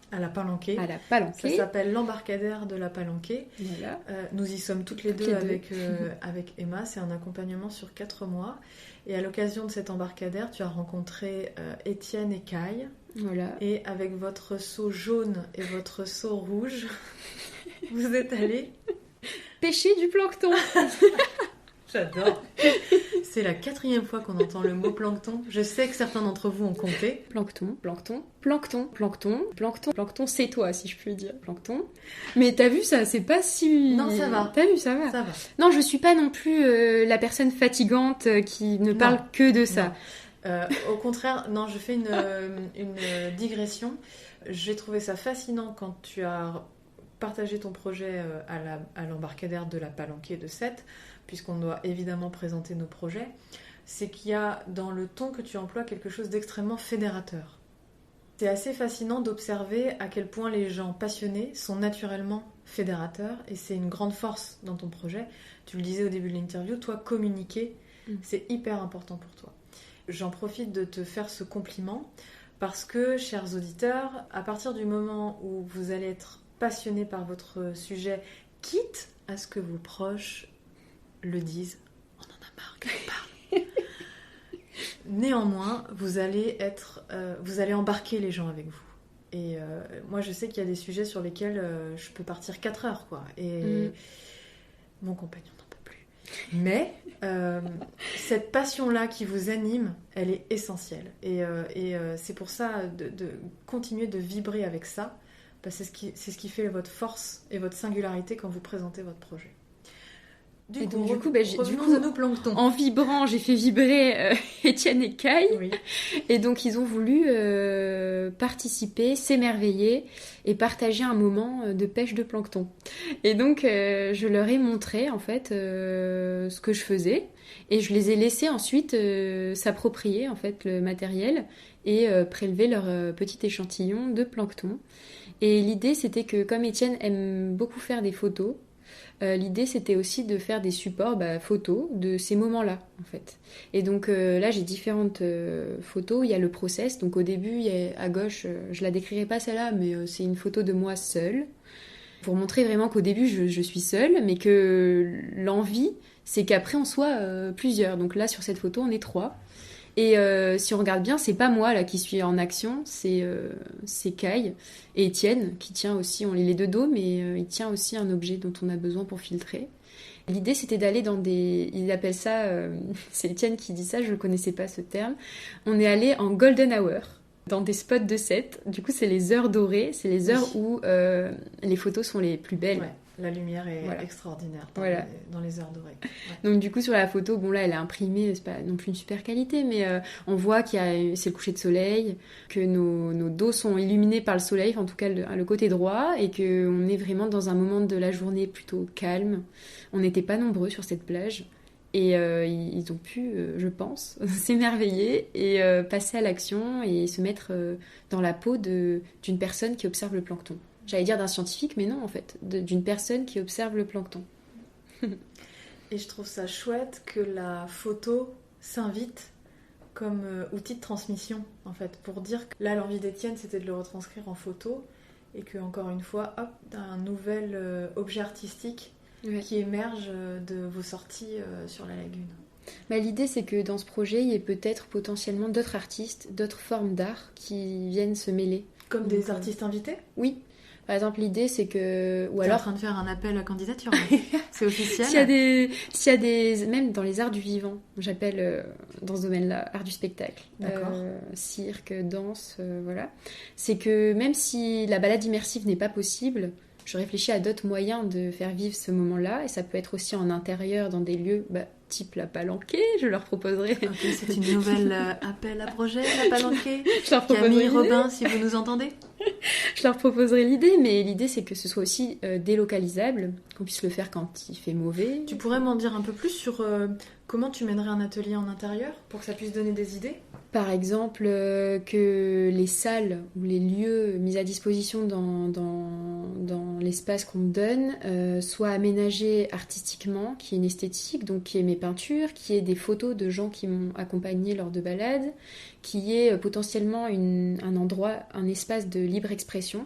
À la Palanquée. À la Palanquée. Ça s'appelle l'embarcadère de la Palanquée. Voilà. Nous y sommes toutes les deux. Avec Emma. C'est un accompagnement sur 4 mois. Et à l'occasion de cet embarcadère, tu as rencontré Étienne et Kai. Voilà. Et avec votre seau jaune et votre seau rouge, vous êtes allés pêcher du plancton. J'adore. C'est la 4e fois qu'on entend le mot plancton. Je sais que certains d'entre vous ont compté. Plancton, c'est toi, si je puis dire. Plancton. Mais t'as vu, ça, c'est pas si... Non, ça va. T'as vu, ça va. Ça va. Non, je suis pas non plus la personne fatigante qui ne parle que de ça. Au contraire, non, je fais une digression. J'ai trouvé ça fascinant quand tu as partagé ton projet à l'embarcadère de la Palanquée de Sète, puisqu'on doit évidemment présenter nos projets. C'est qu'il y a dans le ton que tu emploies quelque chose d'extrêmement fédérateur. C'est assez fascinant d'observer à quel point les gens passionnés sont naturellement fédérateurs, et c'est une grande force dans ton projet. Tu le disais au début de l'interview, toi, communiquer, c'est hyper important pour toi. J'en profite de te faire ce compliment, parce que, chers auditeurs, à partir du moment où vous allez être passionnés par votre sujet, quitte à ce que vos proches le disent, on en a marre qu'elle parle. Néanmoins, vous allez embarquer les gens avec vous. Et moi, je sais qu'il y a des sujets sur lesquels je peux partir 4 heures, quoi. Et mon compagnon n'en peut plus. Mais cette passion-là qui vous anime, elle est essentielle. Et c'est pour ça de continuer de vibrer avec ça, parce que c'est ce qui fait votre force et votre singularité quand vous présentez votre projet. Du coup, revenons à nos planctons. En vibrant, j'ai fait vibrer Étienne et Kai. Oui. Et donc, ils ont voulu participer, s'émerveiller et partager un moment de pêche de plancton. Et donc, je leur ai montré, en fait, ce que je faisais. Et je les ai laissés ensuite s'approprier, en fait, le matériel et prélever leur petit échantillon de plancton. Et l'idée, c'était que, comme Étienne aime beaucoup faire des photos, l'idée c'était aussi de faire des supports photos de ces moments-là en fait. Et donc là j'ai différentes photos, il y a le process, donc au début à gauche, je la décrirai pas celle-là, mais c'est une photo de moi seule, pour montrer vraiment qu'au début je suis seule, mais que l'envie c'est qu'après on soit plusieurs. Donc là sur cette photo on est 3. Et si on regarde bien, c'est pas moi là qui suis en action, c'est Kai et Étienne qui tient aussi, on les deux dos, mais il tient aussi un objet dont on a besoin pour filtrer. L'idée c'était d'aller dans des, ils appellent ça, c'est Étienne qui dit ça, je ne connaissais pas ce terme, on est allé en golden hour, dans des spots de set, du coup c'est les heures dorées, c'est les heures où les photos sont les plus belles. Ouais. La lumière est extraordinaire dans les heures dorées. Ouais. Donc du coup sur la photo, bon là elle est imprimée, c'est pas non plus une super qualité, mais on voit c'est le coucher de soleil, que nos dos sont illuminés par le soleil, en tout cas le côté droit, et qu'on est vraiment dans un moment de la journée plutôt calme. On n'était pas nombreux sur cette plage. Et ils ont pu, je pense, s'émerveiller et passer à l'action et se mettre dans la peau d'une personne qui observe le plancton. J'allais dire d'un scientifique, mais non, en fait, d'une personne qui observe le plancton. Et je trouve ça chouette que la photo s'invite comme outil de transmission, en fait, pour dire que là, l'envie d'Étienne, c'était de le retranscrire en photo, et que, encore une fois, hop, un nouvel objet artistique qui émerge de vos sorties sur la lagune. L'idée, c'est que dans ce projet, il y ait peut-être potentiellement d'autres artistes, d'autres formes d'art qui viennent se mêler. Comme des artistes invités ? Oui. Par exemple, l'idée, c'est que... T'es en train de faire un appel à candidature, c'est officiel. S'il y a des... Même dans les arts du vivant, j'appelle dans ce domaine-là, art du spectacle. D'accord. Cirque, danse, voilà. C'est que même si la balade immersive n'est pas possible, je réfléchis à d'autres moyens de faire vivre ce moment-là. Et ça peut être aussi en intérieur, dans des lieux... type la Palanquée, je leur proposerai. Ok, c'est une nouvelle appel à projet, la Palanquée. Je leur proposerai Camille Robin, si vous nous entendez. Je leur proposerai l'idée, mais l'idée c'est que ce soit aussi délocalisable, qu'on puisse le faire quand il fait mauvais. Tu pourrais m'en dire un peu plus sur comment tu mènerais un atelier en intérieur pour que ça puisse donner des idées ? Par exemple, que les salles ou les lieux mis à disposition dans l'espace qu'on me donne soient aménagés artistiquement, qu'il y ait une esthétique, donc qu'il y ait mes peintures, qu'il y ait des photos de gens qui m'ont accompagnée lors de balades, qu'il y ait potentiellement un endroit, un espace de libre expression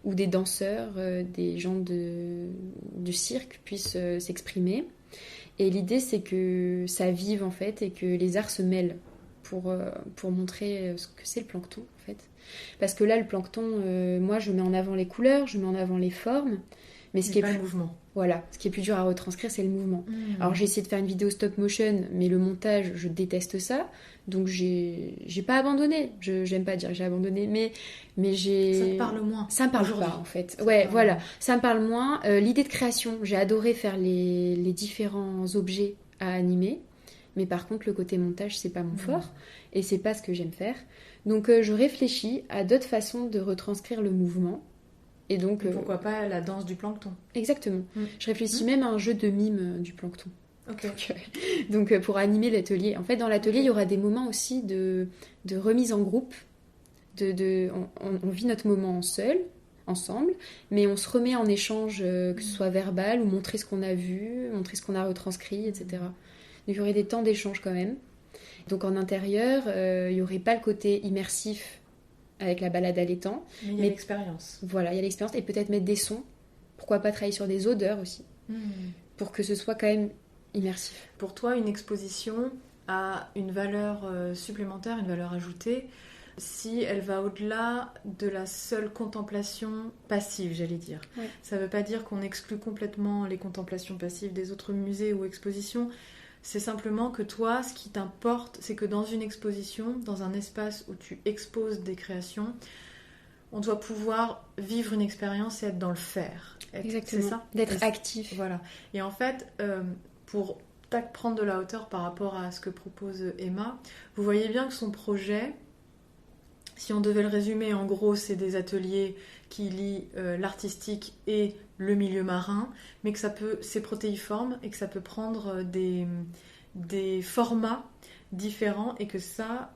où des danseurs, des gens du cirque puissent s'exprimer. Et l'idée, c'est que ça vive en fait et que les arts se mêlent. Pour montrer ce que c'est le plancton en fait. Parce que là le plancton, moi je mets en avant les couleurs, je mets en avant les formes, mais ce qui est pas le mouvement. Voilà, ce qui est plus dur à retranscrire c'est le mouvement. Alors j'ai essayé de faire une vidéo stop motion, mais le montage je déteste ça, donc j'ai pas abandonné. J'aime pas dire que j'ai abandonné, mais j'ai... Ça te parle moins. Ça me parle pas en fait. Voilà, ça me parle moins. L'idée de création, j'ai adoré faire les différents objets à animer. Mais par contre, le côté montage, c'est pas mon fort et c'est pas ce que j'aime faire. Donc, je réfléchis à d'autres façons de retranscrire le mouvement. Et donc, pourquoi pas la danse du plancton ? Exactement. Je réfléchis même à un jeu de mime du plancton. Okay. Donc, pour animer l'atelier. En fait, dans l'atelier, il y aura des moments aussi de remise en groupe. On vit notre moment seul, ensemble, mais on se remet en échange, que ce soit verbal ou montrer ce qu'on a vu, montrer ce qu'on a retranscrit, etc. Donc il y aurait des temps d'échange quand même. Donc en intérieur, il n'y aurait pas le côté immersif avec la balade à l'étang. Mais il y a l'expérience. Voilà, il y a l'expérience. Et peut-être mettre des sons. Pourquoi pas travailler sur des odeurs aussi. Pour que ce soit quand même immersif. Pour toi, une exposition a une valeur supplémentaire, une valeur ajoutée, si elle va au-delà de la seule contemplation passive, j'allais dire. Ouais. Ça ne veut pas dire qu'on exclut complètement les contemplations passives des autres musées ou expositions. C'est simplement que toi, ce qui t'importe, c'est que dans une exposition, dans un espace où tu exposes des créations, on doit pouvoir vivre une expérience et être dans le faire. Exactement. C'est ça ? D'être actif. Voilà. Et en fait, pour prendre de la hauteur par rapport à ce que propose Emma, vous voyez bien que son projet, si on devait le résumer, en gros, c'est des ateliers qui lient l'artistique et le milieu marin, mais que c'est protéiforme et que ça peut prendre des formats différents et que ça,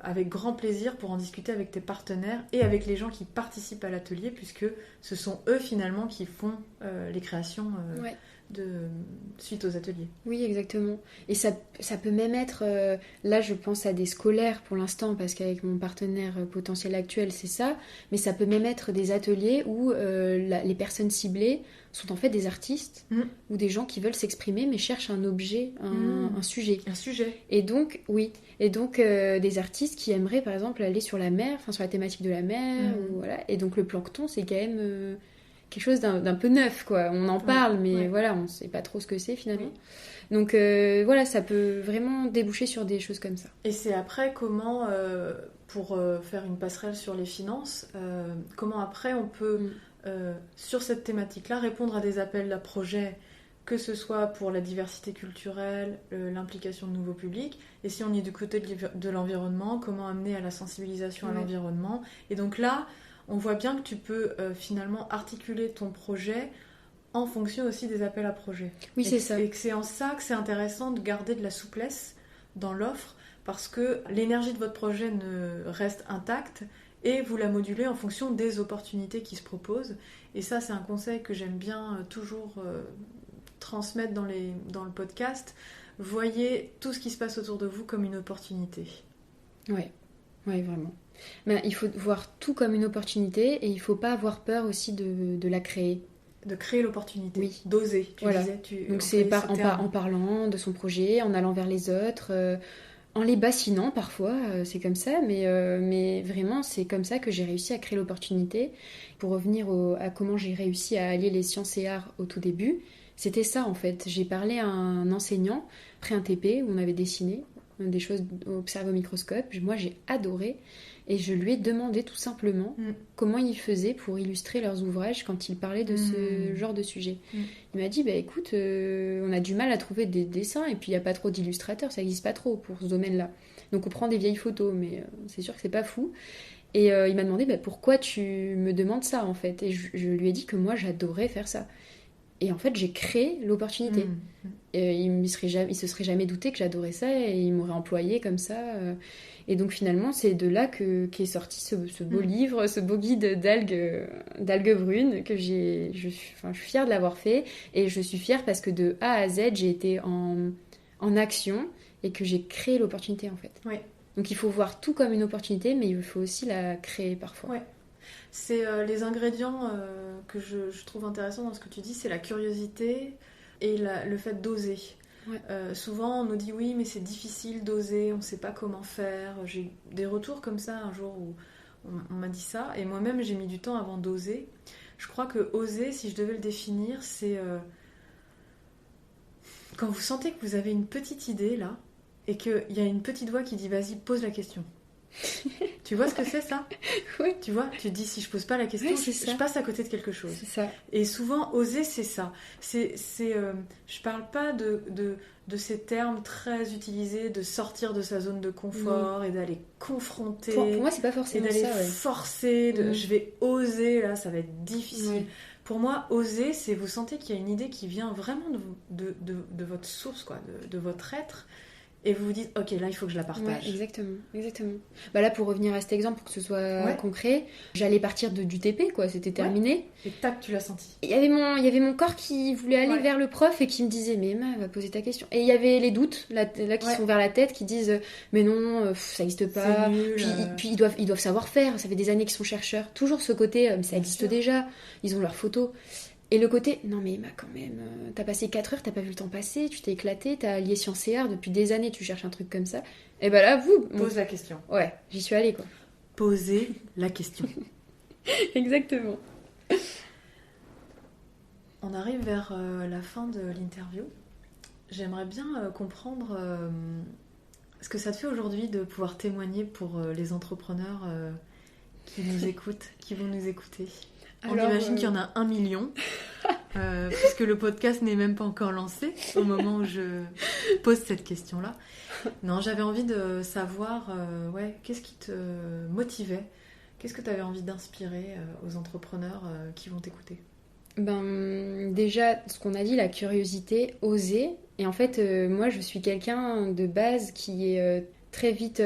avec grand plaisir pour en discuter avec tes partenaires et avec les gens qui participent à l'atelier, puisque ce sont eux finalement qui font les créations suite aux ateliers. Oui, exactement. Et ça peut même être, là je pense à des scolaires pour l'instant, parce qu'avec mon partenaire potentiel actuel c'est ça, mais ça peut même être des ateliers où les personnes ciblées sont en fait des artistes ou des gens qui veulent s'exprimer mais cherchent un objet, un sujet. Un sujet. Et donc, oui. Et donc, des artistes qui aimeraient par exemple aller sur la mer, enfin sur la thématique de la mer, voilà. Et donc le plancton c'est quand même... quelque chose d'un peu neuf, quoi. On en parle, mais voilà, on sait pas trop ce que c'est finalement. Oui. Donc voilà, ça peut vraiment déboucher sur des choses comme ça. Et c'est après comment, pour faire une passerelle sur les finances, comment après on peut, sur cette thématique-là, répondre à des appels à projets, que ce soit pour la diversité culturelle, l'implication de nouveaux publics, et si on est du côté de l'environnement, comment amener à la sensibilisation à l'environnement. Et donc là, on voit bien que tu peux finalement articuler ton projet en fonction aussi des appels à projets. Oui, c'est ça. Et que c'est en ça que c'est intéressant de garder de la souplesse dans l'offre, parce que l'énergie de votre projet reste intacte et vous la modulez en fonction des opportunités qui se proposent. Et ça, c'est un conseil que j'aime bien toujours transmettre dans le podcast. Voyez tout ce qui se passe autour de vous comme une opportunité. Oui, vraiment. Mais il faut voir tout comme une opportunité et il ne faut pas avoir peur aussi de la créer. De créer l'opportunité, oui. D'oser, tu voilà. disais. Donc c'est en parlant de son projet, en allant vers les autres, en les bassinant parfois, c'est comme ça, mais vraiment c'est comme ça que j'ai réussi à créer l'opportunité. Pour revenir à comment j'ai réussi à allier les sciences et arts au tout début, c'était ça en fait. J'ai parlé à un enseignant, après un TP, où on avait dessiné des choses observées au microscope. Moi j'ai adoré. Et je lui ai demandé tout simplement comment ils faisaient pour illustrer leurs ouvrages quand ils parlaient de ce genre de sujet. Il m'a dit, écoute, on a du mal à trouver des dessins et puis il n'y a pas trop d'illustrateurs, ça n'existe pas trop pour ce domaine-là. Donc on prend des vieilles photos, mais c'est sûr que c'est pas fou. Et il m'a demandé, pourquoi tu me demandes ça en fait ? Et je lui ai dit que moi j'adorais faire ça. Et en fait, j'ai créé l'opportunité. Il se serait jamais douté que j'adorais ça et il m'aurait employé comme ça. Et donc finalement, c'est de là qu'est sorti ce beau livre, ce beau guide d'algues brunes que je suis fière de l'avoir fait. Et je suis fière parce que de A à Z, j'ai été en action et que j'ai créé l'opportunité en fait. Oui. Donc il faut voir tout comme une opportunité, mais il faut aussi la créer parfois. Ouais. C'est les ingrédients que je trouve intéressants dans ce que tu dis, c'est la curiosité et le fait d'oser. Ouais. Souvent on nous dit oui mais c'est difficile d'oser, on ne sait pas comment faire. J'ai des retours comme ça un jour où on m'a dit ça et moi-même j'ai mis du temps avant d'oser. Je crois que oser, si je devais le définir, c'est quand vous sentez que vous avez une petite idée là et qu'il y a une petite voix qui dit vas-y pose la question. Tu vois ce que c'est ça ? Oui. Tu vois, tu te dis si je pose pas la question, je passe à côté de quelque chose. C'est ça. Et souvent, oser, c'est ça. Je parle pas de ces termes très utilisés de sortir de sa zone de confort et d'aller confronter. Pour moi, c'est pas forcément ça. Et d'aller forcer. Je vais oser, là, ça va être difficile. Oui. Pour moi, oser, c'est vous sentez qu'il y a une idée qui vient vraiment de votre source, quoi, de votre être. Et vous vous dites, ok, là, il faut que je la partage. Ouais, exactement. Là, pour revenir à cet exemple, pour que ce soit concret, j'allais partir du TP, quoi, c'était terminé. Et tac, tu l'as senti. Il y avait mon corps qui voulait aller vers le prof et qui me disait, mais Emma, va poser ta question. Et il y avait les doutes, là qui sont vers la tête, qui disent, mais non, ça n'existe pas. C'est nul, puis ils doivent savoir faire, ça fait des années qu'ils sont chercheurs. Toujours ce côté, ça existe déjà, ils ont leurs photos. Et le côté, non mais Emma quand même, t'as passé 4 heures, t'as pas vu le temps passer, tu t'es éclatée, t'as lié sciences et arts depuis des années, tu cherches un truc comme ça. Et ben là, Pose la question. Ouais, j'y suis allée quoi. Posez la question. Exactement. On arrive vers la fin de l'interview. J'aimerais bien comprendre ce que ça te fait aujourd'hui de pouvoir témoigner pour les entrepreneurs qui nous écoutent, qui vont nous écouter. On imagine qu'il y en a 1 million. puisque le podcast n'est même pas encore lancé au moment où je pose cette question-là. Non, j'avais envie de savoir, qu'est-ce qui te motivait? Qu'est-ce que tu avais envie d'inspirer aux entrepreneurs qui vont t'écouter? Déjà, ce qu'on a dit, la curiosité, oser. Et en fait, moi, je suis quelqu'un de base qui est très vite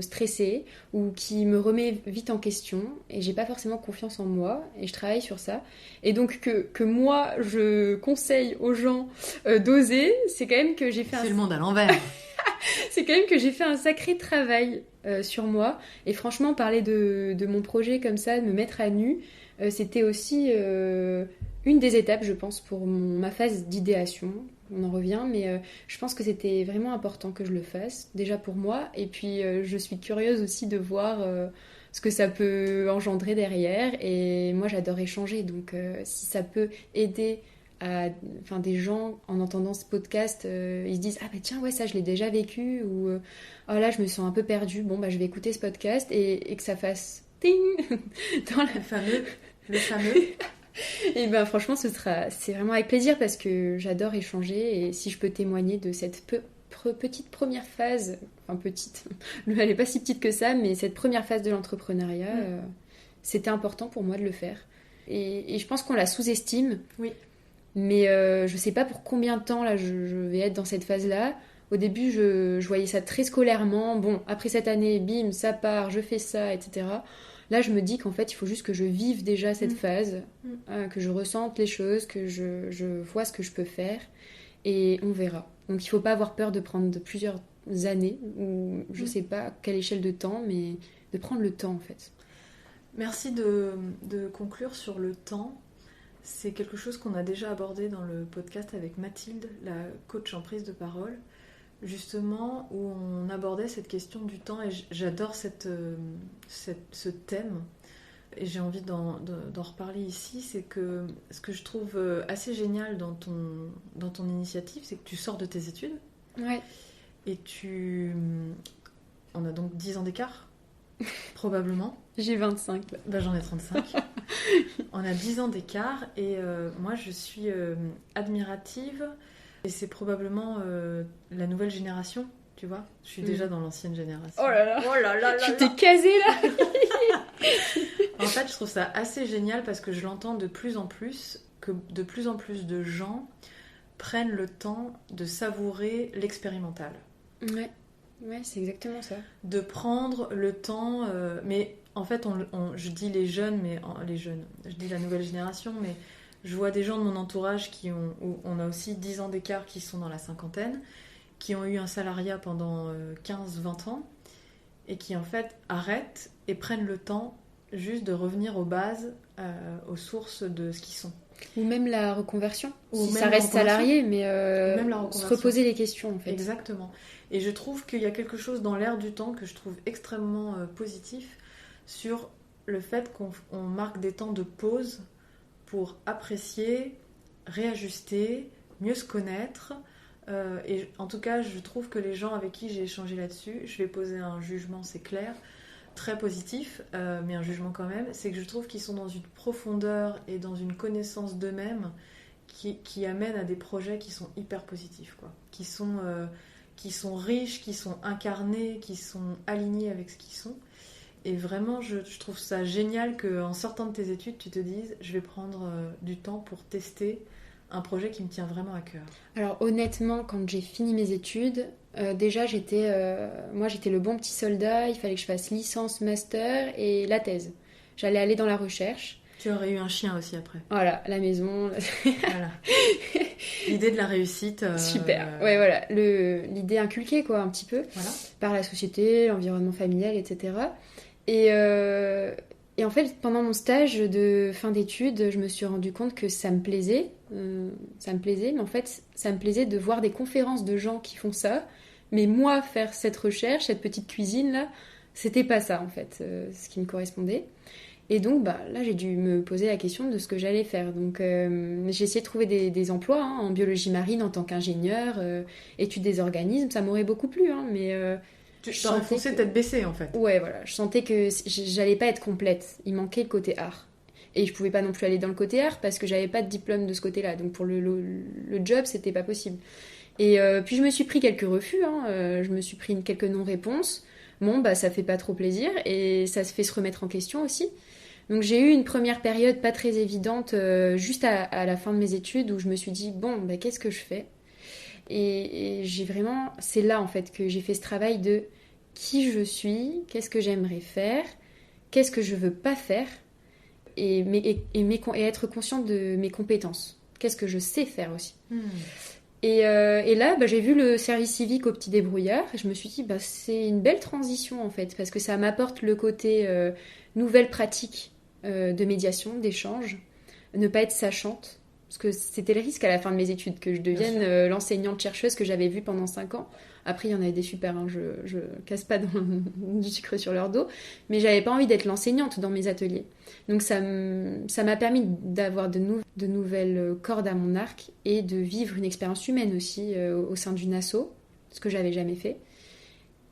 stressé ou qui me remet vite en question. Et j'ai pas forcément confiance en moi. Et je travaille sur ça. Et donc, que moi, je conseille aux gens d'oser, c'est quand même que j'ai fait C'est le monde à l'envers. C'est quand même que j'ai fait un sacré travail sur moi. Et franchement, parler de mon projet comme ça, de me mettre à nu, c'était aussi une des étapes, je pense, pour ma phase d'idéation. On en revient, mais je pense que c'était vraiment important que je le fasse, déjà pour moi. Et puis, je suis curieuse aussi de voir ce que ça peut engendrer derrière. Et moi, j'adore échanger. Donc, si ça peut aider des gens, en entendant ce podcast, ils se disent « Ah bah tiens, ouais, ça, je l'ai déjà vécu » ou « Oh là, je me sens un peu perdue. Bon, bah, je vais écouter ce podcast. » et que ça fasse « ting » dans Le fameux. Et ben franchement, c'est vraiment avec plaisir parce que j'adore échanger et si je peux témoigner de cette petite première phase, enfin petite, elle n'est pas si petite que ça, mais cette première phase de l'entrepreneuriat, c'était important pour moi de le faire. Et je pense qu'on la sous-estime. Oui. Mais je sais pas pour combien de temps là je vais être dans cette phase-là. Au début, je voyais ça très scolairement. Bon, après cette année, bim, ça part, je fais ça, etc. Là, je me dis qu'en fait, il faut juste que je vive déjà cette phase, que je ressente les choses, que je vois ce que je peux faire, et on verra. Donc, il faut pas avoir peur de prendre plusieurs années, ou je sais pas à quelle échelle de temps, mais de prendre le temps, en fait. Merci de conclure sur le temps. C'est quelque chose qu'on a déjà abordé dans le podcast avec Mathilde, la coach en prise de parole, justement, où on abordait cette question du temps, et j'adore ce thème, et j'ai envie d'en reparler ici. C'est que ce que je trouve assez génial dans ton initiative, c'est que tu sors de tes études, Ouais. et on a donc 10 ans d'écart, probablement. J'ai 25, là. Bah, j'en ai 35. On a 10 ans d'écart, et moi je suis admirative, et c'est probablement la nouvelle génération, tu vois. Je suis déjà dans l'ancienne génération. Oh là là, Oh là là là tu là. t'es casée là. En fait, je trouve ça assez génial parce que je l'entends de plus en plus, que de plus en plus de gens prennent le temps de savourer l'expérimental. Ouais, c'est exactement ça. De prendre le temps, mais en fait, je dis les jeunes, je dis la nouvelle génération, mais je vois des gens de mon entourage où on a aussi 10 ans d'écart qui sont dans la cinquantaine, qui ont eu un salariat pendant 15-20 ans, et qui en fait arrêtent et prennent le temps juste de revenir aux bases, aux sources de ce qu'ils sont. Ou même la reconversion. Ou Si même ça la reste reconversion. salarié, mais Même la se reconversion. reposer les questions en fait. Exactement. Et je trouve qu'il y a quelque chose dans l'air du temps que je trouve extrêmement positif sur le fait qu'on marque des temps de pause pour apprécier, réajuster, mieux se connaître. Et en tout cas, je trouve que les gens avec qui j'ai échangé là-dessus, je vais poser un jugement, c'est clair, très positif, mais un jugement quand même, c'est que je trouve qu'ils sont dans une profondeur et dans une connaissance d'eux-mêmes qui amène à des projets qui sont hyper positifs, quoi. Qui sont riches, qui sont incarnés, qui sont alignés avec ce qu'ils sont. Et vraiment, je trouve ça génial qu'en sortant de tes études, tu te dises « je vais prendre du temps pour tester un projet qui me tient vraiment à cœur ». Alors honnêtement, quand j'ai fini mes études, déjà j'étais le bon petit soldat, il fallait que je fasse licence, master et la thèse. J'allais aller dans la recherche. Tu aurais eu un chien aussi après. Voilà, la maison. Voilà. L'idée de la réussite. Super. Ouais, voilà. L'idée inculquée, quoi, un petit peu. Voilà. Par la société, l'environnement familial, etc. Et en fait, pendant mon stage de fin d'études, je me suis rendu compte que ça me plaisait. Mais en fait, ça me plaisait de voir des conférences de gens qui font ça. Mais moi, faire cette recherche, cette petite cuisine-là, c'était pas ça, en fait, ce qui me correspondait. Et donc, là, j'ai dû me poser la question de ce que j'allais faire. Donc, j'ai essayé de trouver des emplois en biologie marine en tant qu'ingénieur, études des organismes. Ça m'aurait beaucoup plu, mais... tu t'aurais foncé tête baissée, en fait. Ouais, voilà. Je sentais que j'allais pas être complète. Il manquait le côté art. Et je pouvais pas non plus aller dans le côté art parce que j'avais pas de diplôme de ce côté-là. Donc pour le job, c'était pas possible. Et puis je me suis pris quelques refus, je me suis pris quelques non-réponses. Bon, bah ça fait pas trop plaisir et ça se fait se remettre en question aussi. Donc j'ai eu une première période pas très évidente juste à la fin de mes études où je me suis dit bon, bah qu'est-ce que je fais ? Et j'ai vraiment, c'est là en fait que j'ai fait ce travail de qui je suis, qu'est-ce que j'aimerais faire, qu'est-ce que je veux pas faire et être consciente de mes compétences. Qu'est-ce que je sais faire aussi. Et là, bah, j'ai vu le service civique au Petit Débrouillard et je me suis dit, bah, c'est une belle transition en fait, parce que ça m'apporte le côté nouvelle pratique de médiation, d'échange, ne pas être sachante, parce que c'était le risque à la fin de mes études, que je devienne l'enseignante chercheuse que j'avais vue pendant 5 ans. Après, il y en avait des super, je casse pas du sucre sur leur dos, mais j'avais pas envie d'être l'enseignante dans mes ateliers. Donc ça m'a permis d'avoir de nouvelles cordes à mon arc et de vivre une expérience humaine aussi au sein d'une asso, ce que j'avais jamais fait.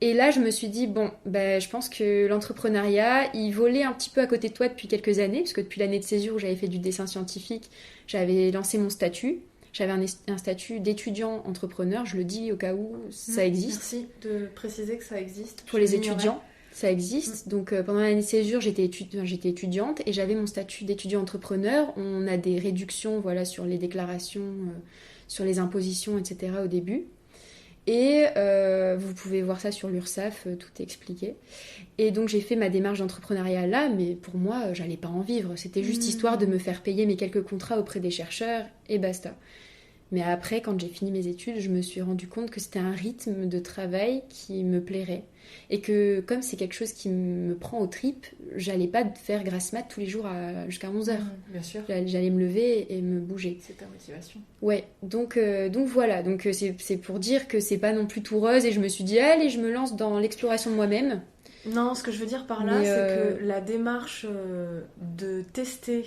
Et là, je me suis dit, bon, ben, je pense que l'entrepreneuriat, il volait un petit peu à côté de toi depuis quelques années, parce que depuis l'année de césure où j'avais fait du dessin scientifique, j'avais lancé mon statut. J'avais un statut d'étudiant entrepreneur, je le dis au cas où ça existe. Merci de préciser que ça existe. Pour les étudiants, ça existe. Donc pendant l'année de césure, j'étais étudiante et j'avais mon statut d'étudiant entrepreneur. On a des réductions sur les déclarations, sur les impositions, etc. au début. Et vous pouvez voir ça sur l'URSSAF, tout est expliqué. Et donc j'ai fait ma démarche d'entrepreneuriat là, mais pour moi, j'allais pas en vivre. C'était juste histoire de me faire payer mes quelques contrats auprès des chercheurs et basta. Mais après, quand j'ai fini mes études, je me suis rendu compte que c'était un rythme de travail qui me plairait. Et que comme c'est quelque chose qui me prend aux tripes, j'allais pas faire grasse mat tous les jours jusqu'à 11h. Bien sûr. J'allais me lever et me bouger. C'est ta motivation. Ouais, donc voilà. Donc c'est pour dire que c'est pas non plus tout rose et je me suis dit, allez, je me lance dans l'exploration de moi-même. Non, ce que je veux dire par là, c'est que la démarche de tester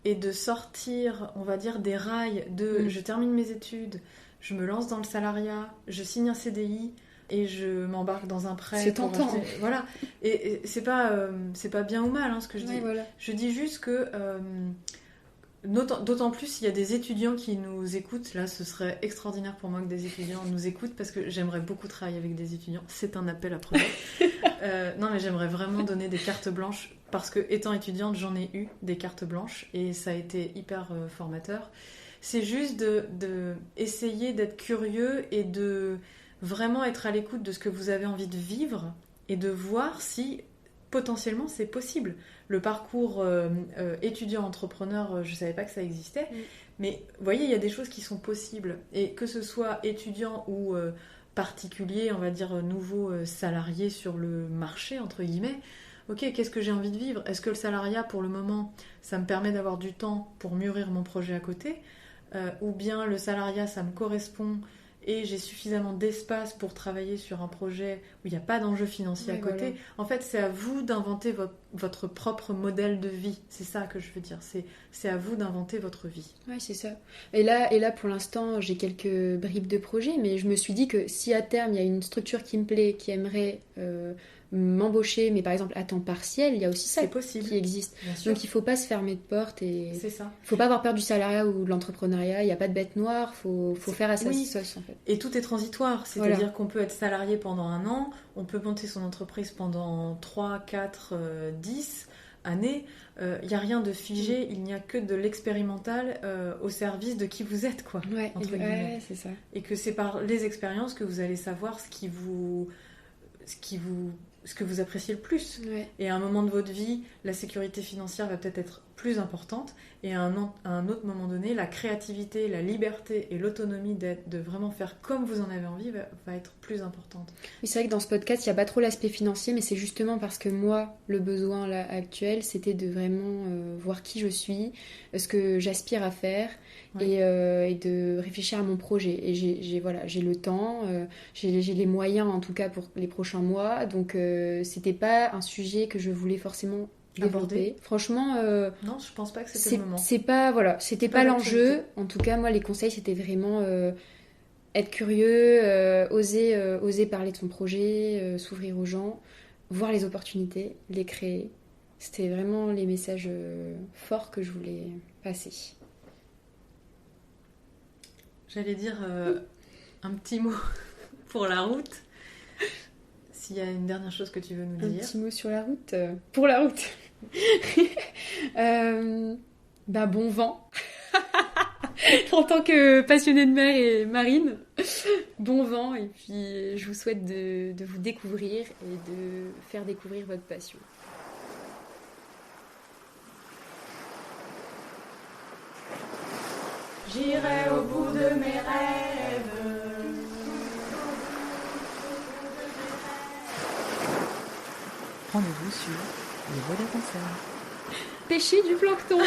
et de sortir, on va dire, des rails de je termine mes études, je me lance dans le salariat, je signe un CDI et je m'embarque dans un prêt. C'est tentant. Voilà. Et c'est pas bien ou mal ce que je dis. Voilà. Je dis juste que d'autant plus s'il y a des étudiants qui nous écoutent, là ce serait extraordinaire pour moi que des étudiants nous écoutent parce que j'aimerais beaucoup travailler avec des étudiants. C'est un appel à projet. Non mais j'aimerais vraiment donner des cartes blanches parce que étant étudiante j'en ai eu des cartes blanches et ça a été hyper formateur. C'est juste de essayer d'être curieux et de vraiment être à l'écoute de ce que vous avez envie de vivre et de voir si potentiellement c'est possible. Le parcours étudiant-entrepreneur, je ne savais pas que ça existait, mais vous voyez, il y a des choses qui sont possibles. Et que ce soit étudiant ou particulier, on va dire nouveau salarié sur le marché, entre guillemets, ok, qu'est-ce que j'ai envie de vivre ? Est-ce que le salariat, pour le moment, ça me permet d'avoir du temps pour mûrir mon projet à côté ? Ou bien le salariat, ça me correspond et j'ai suffisamment d'espace pour travailler sur un projet où il n'y a pas d'enjeu financier à côté. Voilà. En fait, c'est à vous d'inventer votre propre modèle de vie. C'est ça que je veux dire. C'est à vous d'inventer votre vie. Ouais, c'est ça. Et là, pour l'instant, j'ai quelques bribes de projets, mais je me suis dit que si à terme, il y a une structure qui me plaît, qui aimerait m'embaucher, mais par exemple à temps partiel, il y a aussi ça qui existe. Donc il faut pas se fermer de porte et c'est ça. Il faut pas avoir peur du salariat ou de l'entrepreneuriat. Il n'y a pas de bête noire. Faut faire à sa sauce en fait. Et tout est transitoire, c'est-à-dire qu'on peut être salarié pendant 1 an, on peut monter son entreprise pendant 3, 4, 10 années. Il n'y a rien de figé, il n'y a que de l'expérimental au service de qui vous êtes, quoi. Ouais, c'est ça. Et que c'est par les expériences que vous allez savoir ce que vous appréciez le plus. Ouais. Et à un moment de votre vie, la sécurité financière va peut-être être plus importante. Et à un autre moment donné, la créativité, la liberté et l'autonomie de vraiment faire comme vous en avez envie va être plus importante. Mais c'est vrai que dans ce podcast, il n'y a pas trop l'aspect financier, mais c'est justement parce que moi, le besoin là, actuel, c'était de vraiment voir qui je suis, ce que j'aspire à faire. Ouais. Et de réfléchir à mon projet. Et j'ai le temps, j'ai les moyens en tout cas pour les prochains mois. Donc c'était pas un sujet que je voulais forcément développer. Franchement, non, je pense pas que c'était le moment. C'était pas l'enjeu. En tout cas, moi, les conseils, c'était vraiment être curieux, oser parler de son projet, s'ouvrir aux gens, voir les opportunités, les créer. C'était vraiment les messages forts que je voulais passer. J'allais dire un petit mot pour la route. S'il y a une dernière chose que tu veux nous dire. Un petit mot sur la route. Pour la route. Bon vent. En tant que passionnée de mer et marine, bon vent. Et puis je vous souhaite de vous découvrir et de faire découvrir votre passion. J'irai au bout de mes rêves. Rendez-vous sur les volets concerts. Pêcher du plancton.